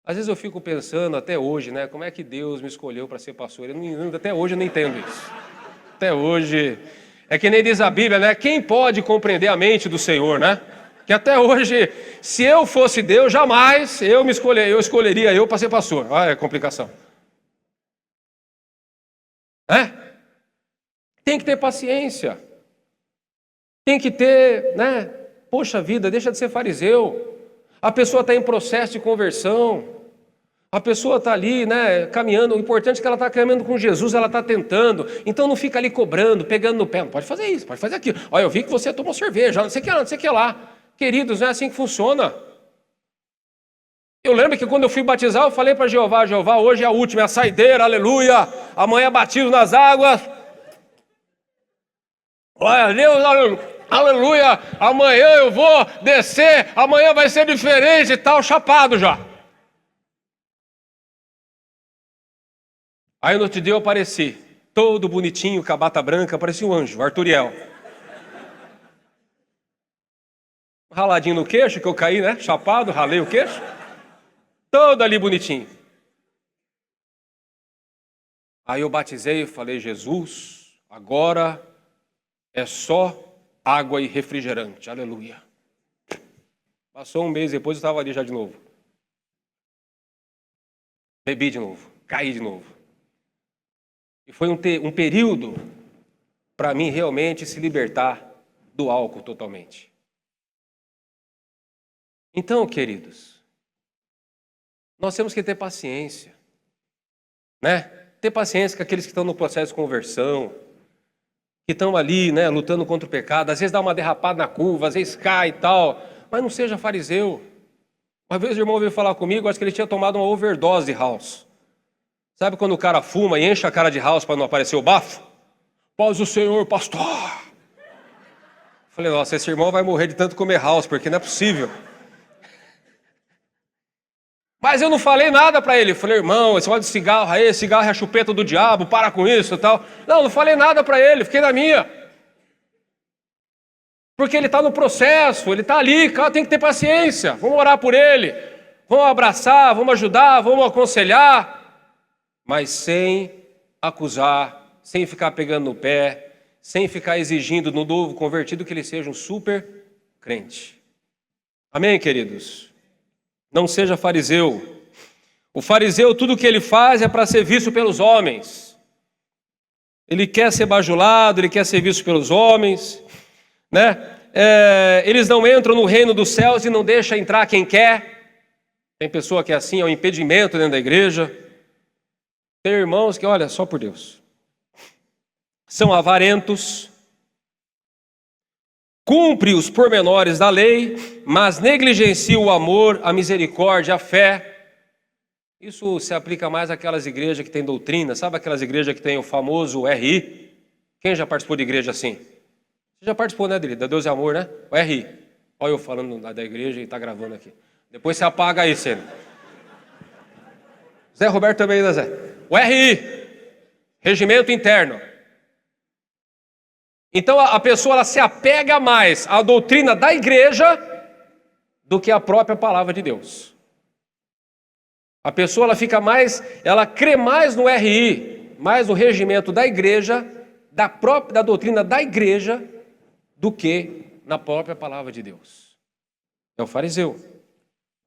Speaker 1: Às vezes eu fico pensando, até hoje, né? Como é que Deus me escolheu para ser pastor? Até hoje eu não entendo isso. Até hoje. É que nem diz a Bíblia, né? Quem pode compreender a mente do Senhor, né? Que até hoje, se eu fosse Deus, jamais eu escolheria eu para ser pastor. Olha a complicação. Tem que ter paciência. Tem que ter, né? Poxa vida, deixa de ser fariseu. A pessoa está em processo de conversão. A pessoa está ali, né, caminhando. O importante é que ela está caminhando com Jesus, ela está tentando. Então não fica ali cobrando, pegando no pé. Não pode fazer isso, pode fazer aquilo. Olha, eu vi que você tomou cerveja, não sei o que lá. Queridos, não é assim que funciona. Eu lembro que quando eu fui batizar, eu falei para Jeová, hoje é a última, é a saideira, aleluia. Amanhã é batismo nas águas. Olha, Deus, aleluia. Amanhã eu vou descer, amanhã vai ser diferente e tal, chapado já. Aí no outro dia eu apareci, todo bonitinho, com a bata branca, parecia um anjo, Arturiel. Raladinho no queixo, que eu caí, né? Chapado, ralei o queixo. Todo ali bonitinho. Aí eu batizei e falei, Jesus, agora é só água e refrigerante, aleluia. Passou um mês depois, eu estava ali já de novo. Bebi de novo, caí de novo. E foi um período para mim realmente se libertar do álcool totalmente. Então, queridos, nós temos que ter paciência, né? Ter paciência com aqueles que estão no processo de conversão, que estão ali, né, lutando contra o pecado. Às vezes dá uma derrapada na curva, às vezes cai e tal, mas não seja fariseu. Uma vez o irmão veio falar comigo, acho que ele tinha tomado uma overdose de house. Sabe quando o cara fuma e enche a cara de house para não aparecer o bafo? Paz o Senhor, pastor! Falei, nossa, esse irmão vai morrer de tanto comer house, porque não é possível. Mas eu não falei nada para ele. Falei, irmão, esse negócio de cigarro aí, cigarro é a chupeta do diabo, para com isso e tal. Não falei nada para ele, fiquei na minha. Porque ele está no processo, ele está ali, cara, tem que ter paciência. Vamos orar por ele, vamos abraçar, vamos ajudar, vamos aconselhar. Mas sem acusar, sem ficar pegando no pé, sem ficar exigindo no novo convertido que ele seja um super crente. Amém, queridos? Não seja fariseu. O fariseu, tudo que ele faz é para ser visto pelos homens. Ele quer ser bajulado, ele quer ser visto pelos homens, né? Eles não entram no reino dos céus e não deixam entrar quem quer. Tem pessoa que é assim, é um impedimento dentro da igreja. Tem irmãos que, olha, só por Deus, são avarentos, cumpre os pormenores da lei, mas negligencia o amor, a misericórdia, a fé. Isso se aplica mais àquelas igrejas que têm doutrina. Sabe aquelas igrejas que têm o famoso RI? Quem já participou de igreja assim? Você já participou, né, da Deus é Amor, né? O RI. Olha eu falando da igreja e está gravando aqui. Depois você apaga aí, Sênio. Zé Roberto também, né, Zé? O RI. Regimento interno. Então a pessoa ela se apega mais à doutrina da igreja do que à própria palavra de Deus. A pessoa ela crê mais no RI, mais no regimento da igreja, da doutrina da igreja, do que na própria palavra de Deus. É o fariseu.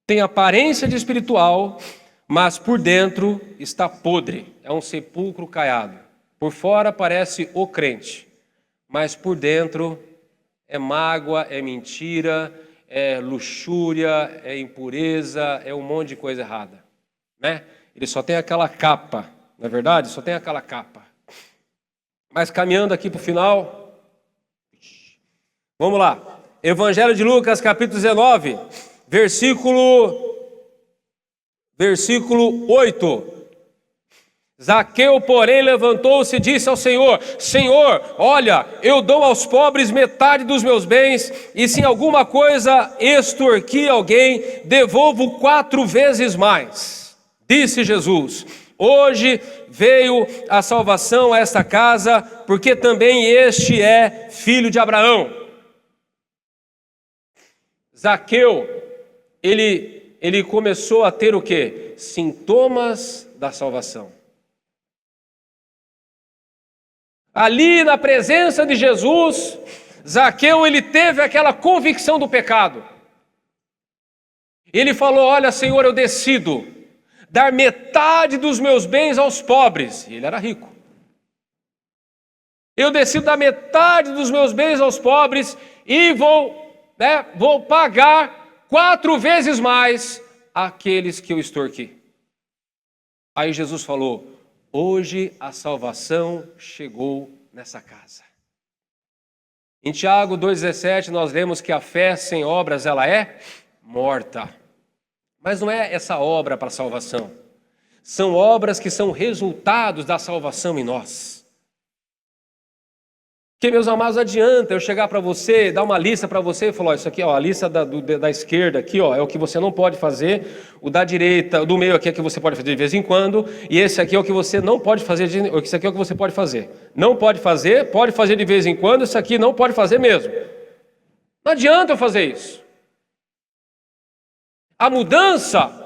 Speaker 1: Tem aparência de espiritual, mas por dentro está podre. É um sepulcro caiado. Por fora parece o crente, mas por dentro é mágoa, é mentira, é luxúria, é impureza, é um monte de coisa errada, né? Ele só tem aquela capa, não é verdade? Só tem aquela capa. Mas caminhando aqui para o final, vamos lá. Evangelho de Lucas, capítulo 19, versículo 8. Zaqueu, porém, levantou-se e disse ao Senhor: Senhor, olha, eu dou aos pobres metade dos meus bens, e se em alguma coisa extorquir alguém, devolvo 4 vezes mais. Disse Jesus: hoje veio a salvação a esta casa, porque também este é filho de Abraão. Zaqueu, ele começou a ter o quê? Sintomas da salvação. Ali na presença de Jesus, Zaqueu ele teve aquela convicção do pecado. Ele falou: olha, Senhor, eu decido dar metade dos meus bens aos pobres. E ele era rico. Eu decido dar metade dos meus bens aos pobres e vou pagar 4 vezes mais aqueles que eu extorqui. Aí Jesus falou: hoje a salvação chegou nessa casa. Em Tiago 2,17 nós lemos que a fé sem obras ela é morta. Mas não é essa obra para a salvação. São obras que são resultados da salvação em nós. Porque, meus amados, adianta eu chegar para você, dar uma lista para você e falar: isso aqui, ó, a lista da esquerda aqui, ó, é o que você não pode fazer, o da direita, o do meio aqui é o que você pode fazer de vez em quando, e esse aqui é o que você não pode fazer, esse aqui é o que você pode fazer. Não pode fazer de vez em quando, isso aqui não pode fazer mesmo. Não adianta eu fazer isso. A mudança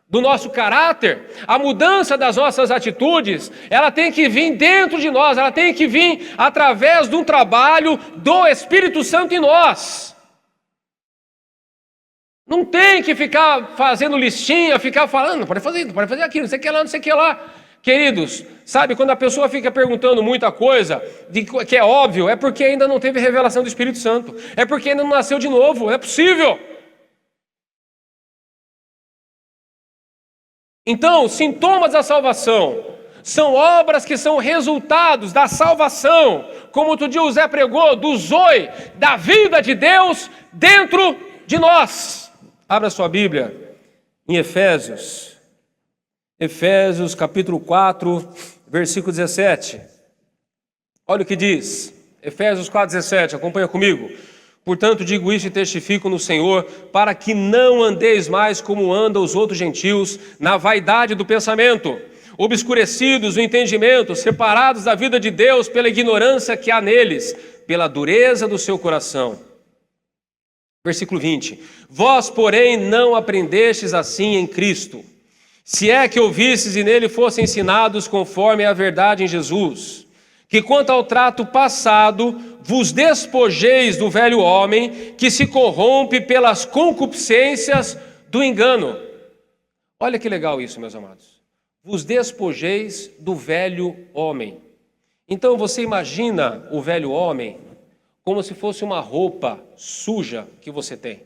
Speaker 1: do nosso caráter, a mudança das nossas atitudes, ela tem que vir dentro de nós, ela tem que vir através de um trabalho do Espírito Santo em nós. Não tem que ficar fazendo listinha, ficar falando: não pode fazer isso, não pode fazer aquilo, não sei o que lá, não sei o que lá. Queridos, sabe, quando a pessoa fica perguntando muita coisa, que é óbvio, é porque ainda não teve revelação do Espírito Santo, é porque ainda não nasceu de novo, não é possível. Então, sintomas da salvação são obras que são resultados da salvação, como outro dia o Zé pregou, do zoe, da vida de Deus dentro de nós. Abra sua Bíblia em Efésios capítulo 4, versículo 17. Olha o que diz, Efésios 4, 17, acompanha comigo. Portanto, digo isso e testifico no Senhor, para que não andeis mais como andam os outros gentios, na vaidade do pensamento, obscurecidos no entendimento, separados da vida de Deus pela ignorância que há neles, pela dureza do seu coração. Versículo 20. Vós, porém, não aprendestes assim em Cristo, se é que ouvistes e nele fossem ensinados conforme a verdade em Jesus, que quanto ao trato passado, vos despojeis do velho homem, que se corrompe pelas concupiscências do engano. Olha que legal isso, meus amados. Vos despojeis do velho homem. Então você imagina o velho homem como se fosse uma roupa suja que você tem.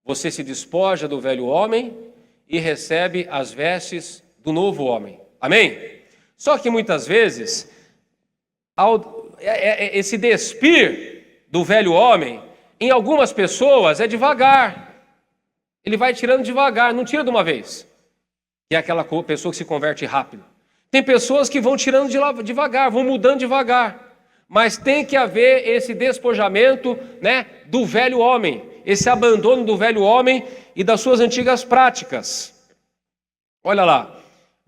Speaker 1: Você se despoja do velho homem e recebe as vestes do novo homem. Amém? Só que muitas vezes, esse despir do velho homem, em algumas pessoas é devagar. Ele vai tirando devagar, não tira de uma vez. Que é aquela pessoa que se converte rápido. Tem pessoas que vão tirando devagar, vão mudando devagar. Mas tem que haver esse despojamento, do velho homem, esse abandono do velho homem e das suas antigas práticas. Olha lá.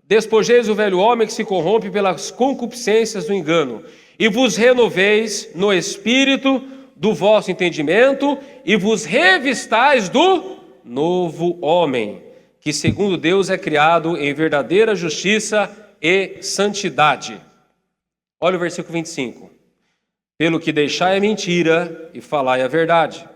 Speaker 1: Despojeis o velho homem que se corrompe pelas concupiscências do engano, e vos renoveis no espírito do vosso entendimento, e vos revistais do novo homem, que segundo Deus é criado em verdadeira justiça e santidade. Olha o versículo 25. Pelo que deixai a mentira e falai a verdade,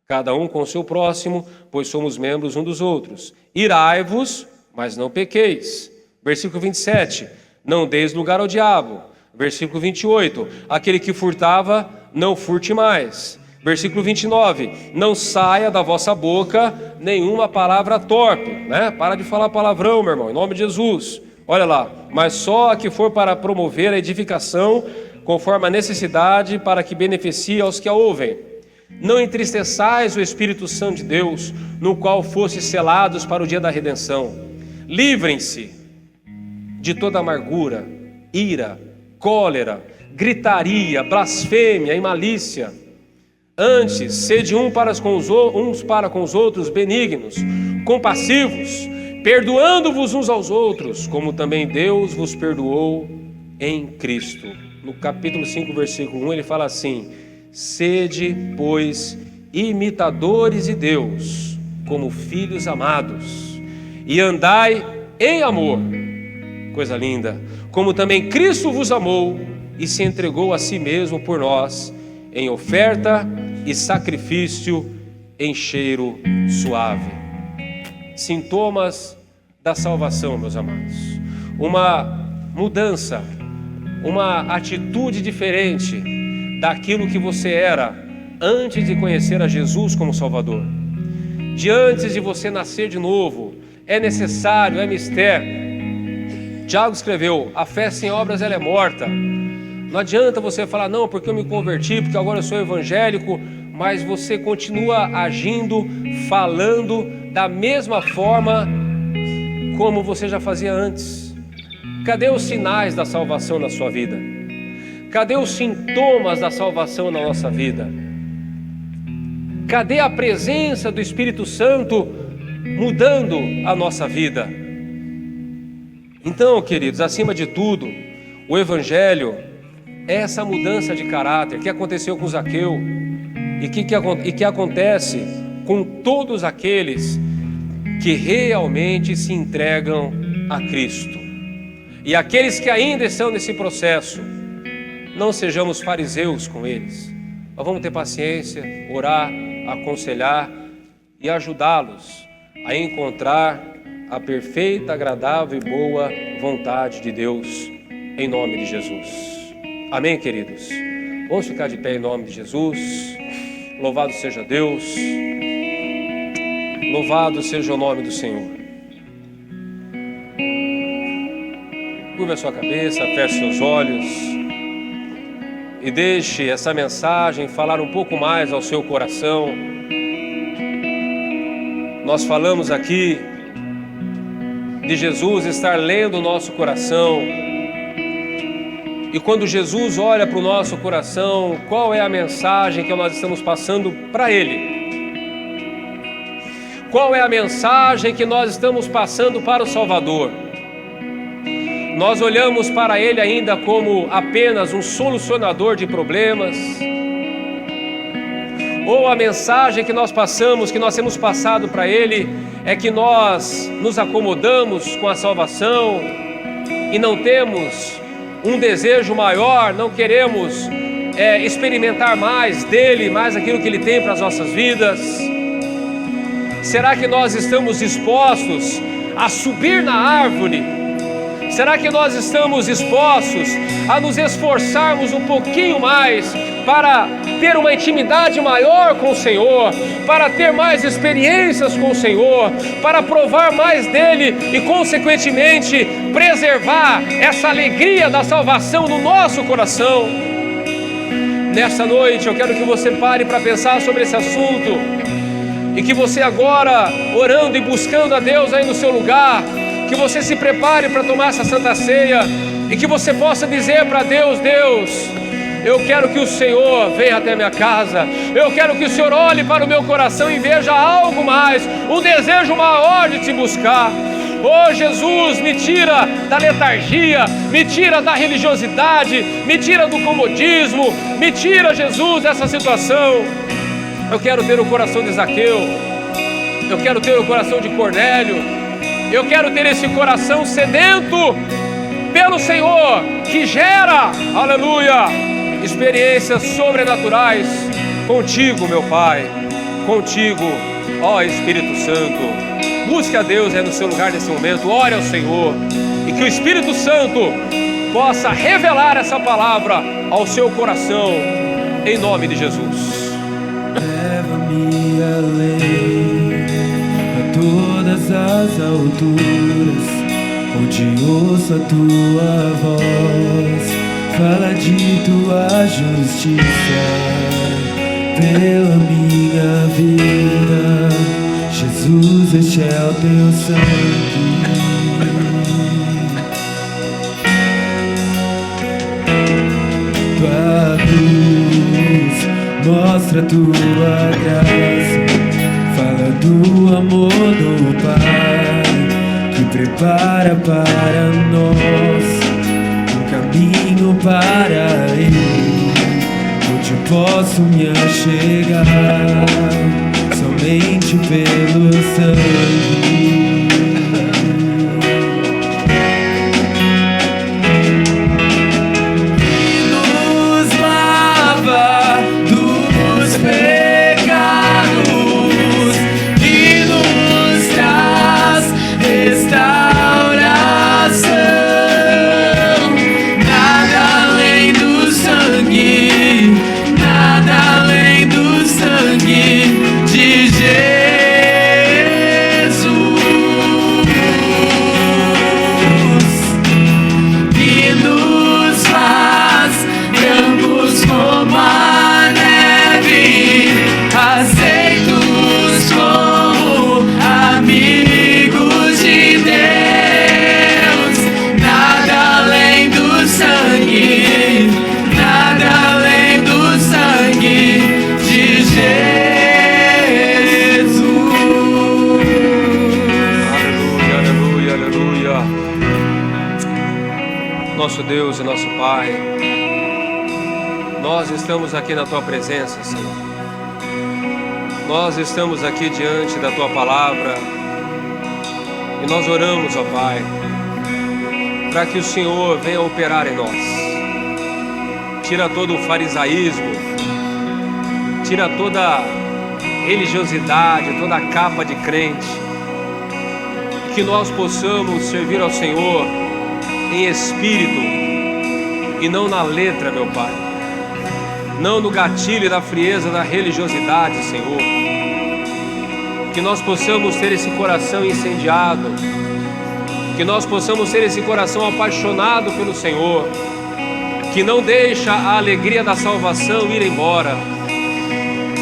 Speaker 1: cada um com o seu próximo, pois somos membros um dos outros. Irai-vos, mas não pequeis. Versículo 27, não deis lugar ao diabo. Versículo 28, aquele que furtava, não furte mais. Versículo 29, não saia da vossa boca nenhuma palavra torpe. Para de falar palavrão, meu irmão, em nome de Jesus. Olha lá, mas só a que for para promover a edificação, conforme a necessidade, para que beneficie aos que a ouvem. Não entristeçais o Espírito Santo de Deus, no qual fostes selados para o dia da redenção. Livrem-se de toda amargura, ira, cólera, gritaria, blasfêmia e malícia. Antes, sede uns para com os outros benignos, compassivos, perdoando-vos uns aos outros, como também Deus vos perdoou em Cristo. No capítulo 5, versículo 1, ele fala assim: sede, pois, imitadores de Deus, como filhos amados, e andai em amor. Coisa linda. Como também Cristo vos amou e se entregou a si mesmo por nós, em oferta e sacrifício em cheiro suave. Sintomas da salvação, meus amados. Uma mudança, uma atitude diferente daquilo que você era antes de conhecer a Jesus como Salvador. De antes de você nascer de novo, é necessário, é mistério. Tiago escreveu, a fé sem obras ela é morta. Não adianta você falar, não, porque eu me converti, porque agora eu sou evangélico, mas você continua agindo, falando da mesma forma como você já fazia antes. Cadê os sinais da salvação na sua vida? Cadê os sintomas da salvação na nossa vida? Cadê a presença do Espírito Santo mudando a nossa vida? Então, queridos, acima de tudo, o Evangelho é essa mudança de caráter que aconteceu com Zaqueu e que acontece com todos aqueles que realmente se entregam a Cristo. E aqueles que ainda estão nesse processo, não sejamos fariseus com eles, mas vamos ter paciência, orar, aconselhar e ajudá-los a encontrar a perfeita, agradável e boa vontade de Deus, em nome de Jesus. Amém, queridos? Vamos ficar de pé em nome de Jesus. Louvado seja Deus. Louvado seja o nome do Senhor. curve a sua cabeça, feche seus olhos e deixe essa mensagem falar um pouco mais ao seu coração. Nós falamos aqui de Jesus estar lendo o nosso coração. E quando Jesus olha para o nosso coração, qual é a mensagem que nós estamos passando para Ele? Qual é a mensagem que nós estamos passando para o Salvador? Nós olhamos para Ele ainda como apenas um solucionador de problemas? Ou a mensagem que nós passamos, que nós temos passado para Ele, é que nós nos acomodamos com a salvação e não temos um desejo maior, não queremos experimentar mais dEle, mais aquilo que Ele tem para as nossas vidas? Será que nós estamos dispostos a subir na árvore? Será que nós estamos dispostos a nos esforçarmos um pouquinho mais para ter uma intimidade maior com o Senhor, para ter mais experiências com o Senhor, para provar mais dEle e, consequentemente, preservar essa alegria da salvação no nosso coração? Nessa noite eu quero que você pare para pensar sobre esse assunto. E que você agora, orando e buscando a Deus aí no seu lugar, que você se prepare para tomar essa Santa Ceia e que você possa dizer para Deus: Deus, eu quero que o Senhor venha até minha casa, eu quero que o Senhor olhe para o meu coração e veja algo mais, um desejo maior de te buscar. Oh Jesus, me tira da letargia, me tira da religiosidade, me tira do comodismo, me tira, Jesus, dessa situação. Eu quero ter o coração de Zaqueu, eu quero ter o coração de Cornélio, eu quero ter esse coração sedento pelo Senhor, que gera, aleluia, experiências sobrenaturais contigo, meu Pai, contigo, ó Espírito Santo. Busque a Deus aí no seu lugar nesse momento, ore ao Senhor, e que o Espírito Santo possa revelar essa palavra ao seu coração, em nome de Jesus.
Speaker 2: Leva-me além, a todas as alturas, onde ouço a tua voz, fala de tua justiça, pela minha vida. Jesus, este é o teu sangue. Tua cruz mostra a tua graça, fala do amor do Pai, que prepara para nós um caminho para Ele, onde posso me achegar somente pelo sangue.
Speaker 1: Nosso Deus e nosso Pai, nós estamos aqui na Tua presença, Senhor. Nós estamos aqui diante da Tua palavra e nós oramos, ó Pai, para que o Senhor venha operar em nós. Tira todo o farisaísmo, tira toda a religiosidade, toda a capa de crente, que nós possamos servir ao Senhor em espírito e não na letra, meu Pai, não no gatilho e na frieza da religiosidade, Senhor. Que nós possamos ter esse coração incendiado, Que nós possamos ter esse coração apaixonado pelo Senhor, que não deixa a alegria da salvação ir embora.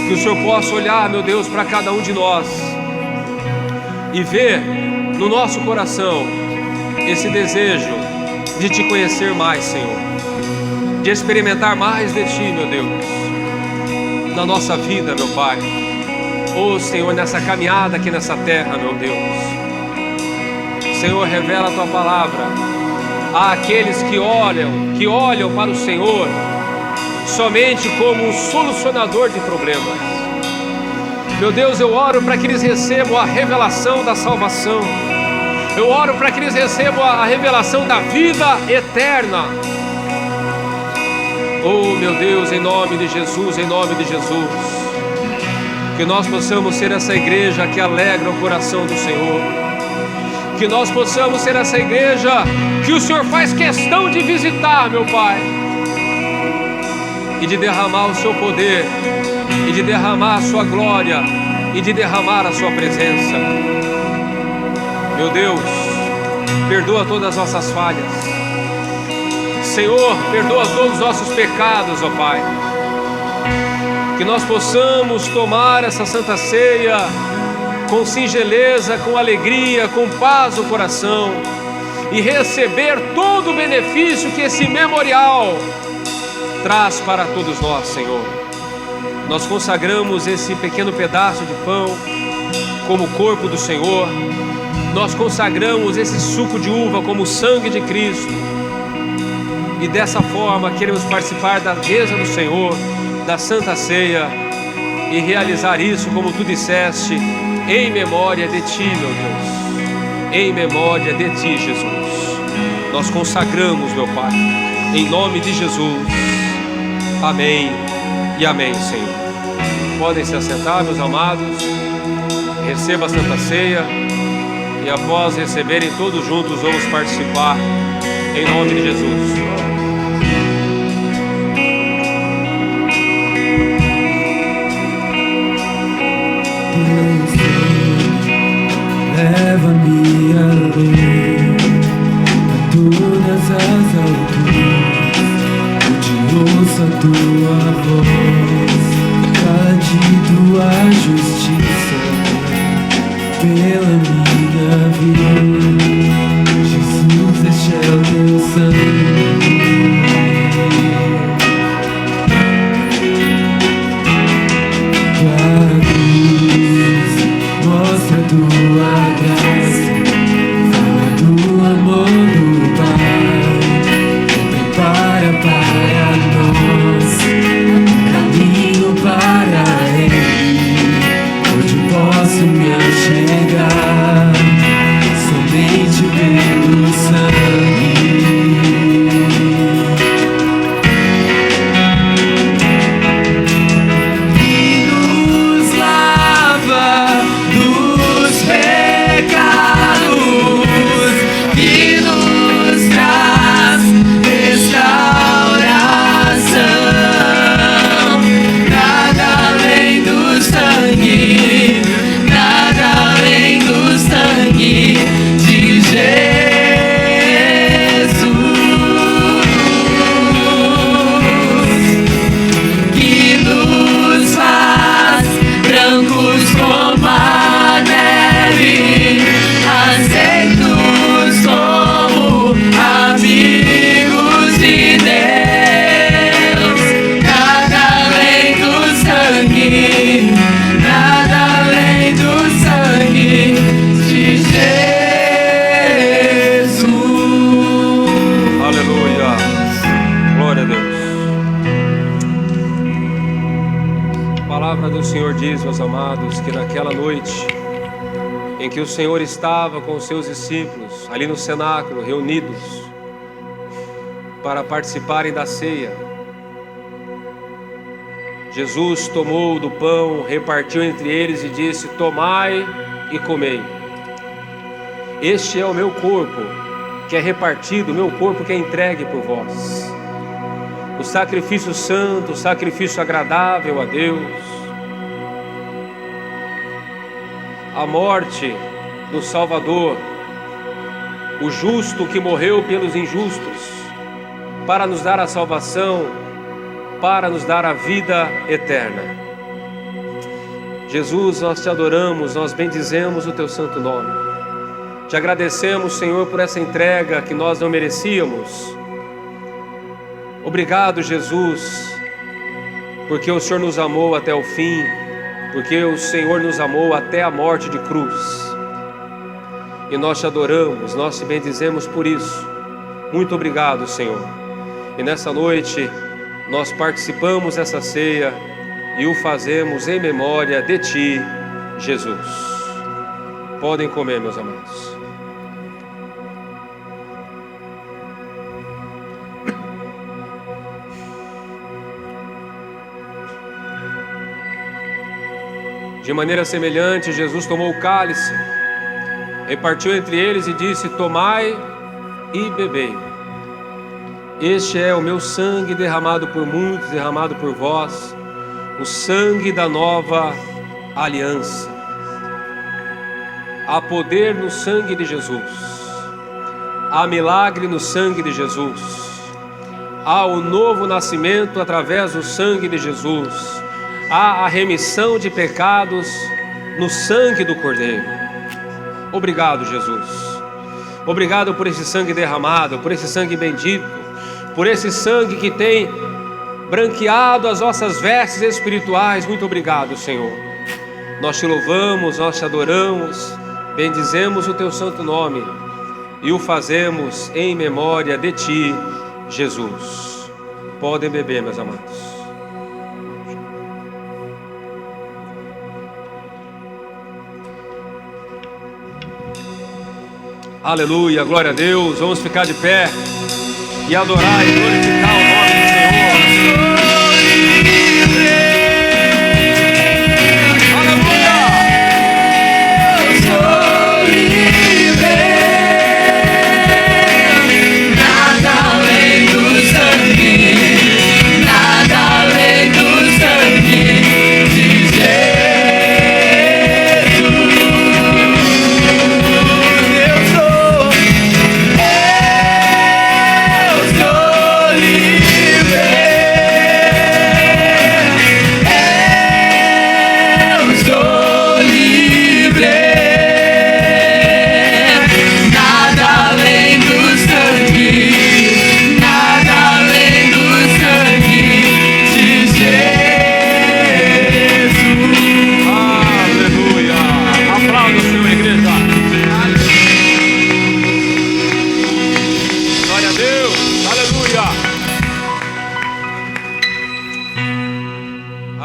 Speaker 1: Que o Senhor possa olhar, meu Deus, para cada um de nós e ver no nosso coração esse desejo de Te conhecer mais, Senhor, de experimentar mais de Ti, meu Deus, na nossa vida, meu Pai. Oh, Senhor, nessa caminhada aqui nessa terra, meu Deus. Senhor, revela a Tua palavra àqueles que olham para o Senhor somente como um solucionador de problemas. Meu Deus, eu oro para que eles recebam a revelação da salvação. Eu oro para que eles recebam a revelação da vida eterna. Oh, meu Deus, em nome de Jesus, em nome de Jesus, que nós possamos ser essa igreja que alegra o coração do Senhor. Que nós possamos ser essa igreja que o Senhor faz questão de visitar, meu Pai, e de derramar o Seu poder, e de derramar a Sua glória, e de derramar a Sua presença. Meu Deus, perdoa todas as nossas falhas. Senhor, perdoa todos os nossos pecados, ó Pai. Que nós possamos tomar essa Santa Ceia com singeleza, com alegria, com paz no coração, e receber todo o benefício que esse memorial traz para todos nós, Senhor. Nós consagramos esse pequeno pedaço de pão como o corpo do Senhor. Nós consagramos esse suco de uva como o sangue de Cristo. E dessa forma queremos participar da mesa do Senhor, da Santa Ceia, e realizar isso, como Tu disseste, em memória de Ti, meu Deus. Em memória de Ti, Jesus. Nós consagramos, meu Pai, em nome de Jesus. Amém e amém, Senhor. Podem se assentar, meus amados. Receba a Santa Ceia. E após receberem, todos juntos vamos participar em nome de Jesus.
Speaker 2: Leva-me além a todas as alturas, onde ouço a Tua voz, fala de Tua justiça pela minha vida. Jesus, este é o Teu sangue. Mostra Tua graça, fala do amor do Pai, prepara para nós caminho para Ele, onde posso me achegar somente pelo sangue.
Speaker 1: Meus amados, que naquela noite em que o Senhor estava com os seus discípulos ali no cenáculo, reunidos para participarem da ceia, Jesus tomou do pão, repartiu entre eles e disse: tomai e comei, este é o meu corpo que é repartido, o meu corpo que é entregue por vós, o sacrifício santo, o sacrifício agradável a Deus. A morte do Salvador o justo que morreu pelos injustos, para nos dar a salvação, para nos dar a vida eterna. Jesus, nós te adoramos, nós bendizemos o teu santo nome. Te agradecemos, Senhor, por essa entrega que nós não merecíamos. Obrigado, Jesus, porque o Senhor nos amou até o fim, porque o Senhor nos amou até a morte de cruz. E nós te adoramos, nós te bendizemos por isso. Muito obrigado, Senhor. E nessa noite nós participamos dessa ceia e o fazemos em memória de Ti, Jesus. Podem comer, meus amados. De maneira semelhante, Jesus tomou o cálice, repartiu entre eles e disse: tomai e bebei. Este é o meu sangue derramado por muitos, derramado por vós, o sangue da nova aliança. Há poder no sangue de Jesus, há milagre no sangue de Jesus, há o novo nascimento através do sangue de Jesus, há a remissão de pecados no sangue do Cordeiro. Obrigado, Jesus. Obrigado por esse sangue derramado, por esse sangue bendito, por esse sangue que tem branqueado as nossas vestes espirituais. Muito obrigado, Senhor. Nós te louvamos, nós te adoramos, bendizemos o teu santo nome e o fazemos em memória de Ti, Jesus. Podem beber, meus amados. Aleluia, glória a Deus. Vamos ficar de pé e adorar e glorificar o nome do Senhor.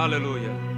Speaker 1: Aleluia.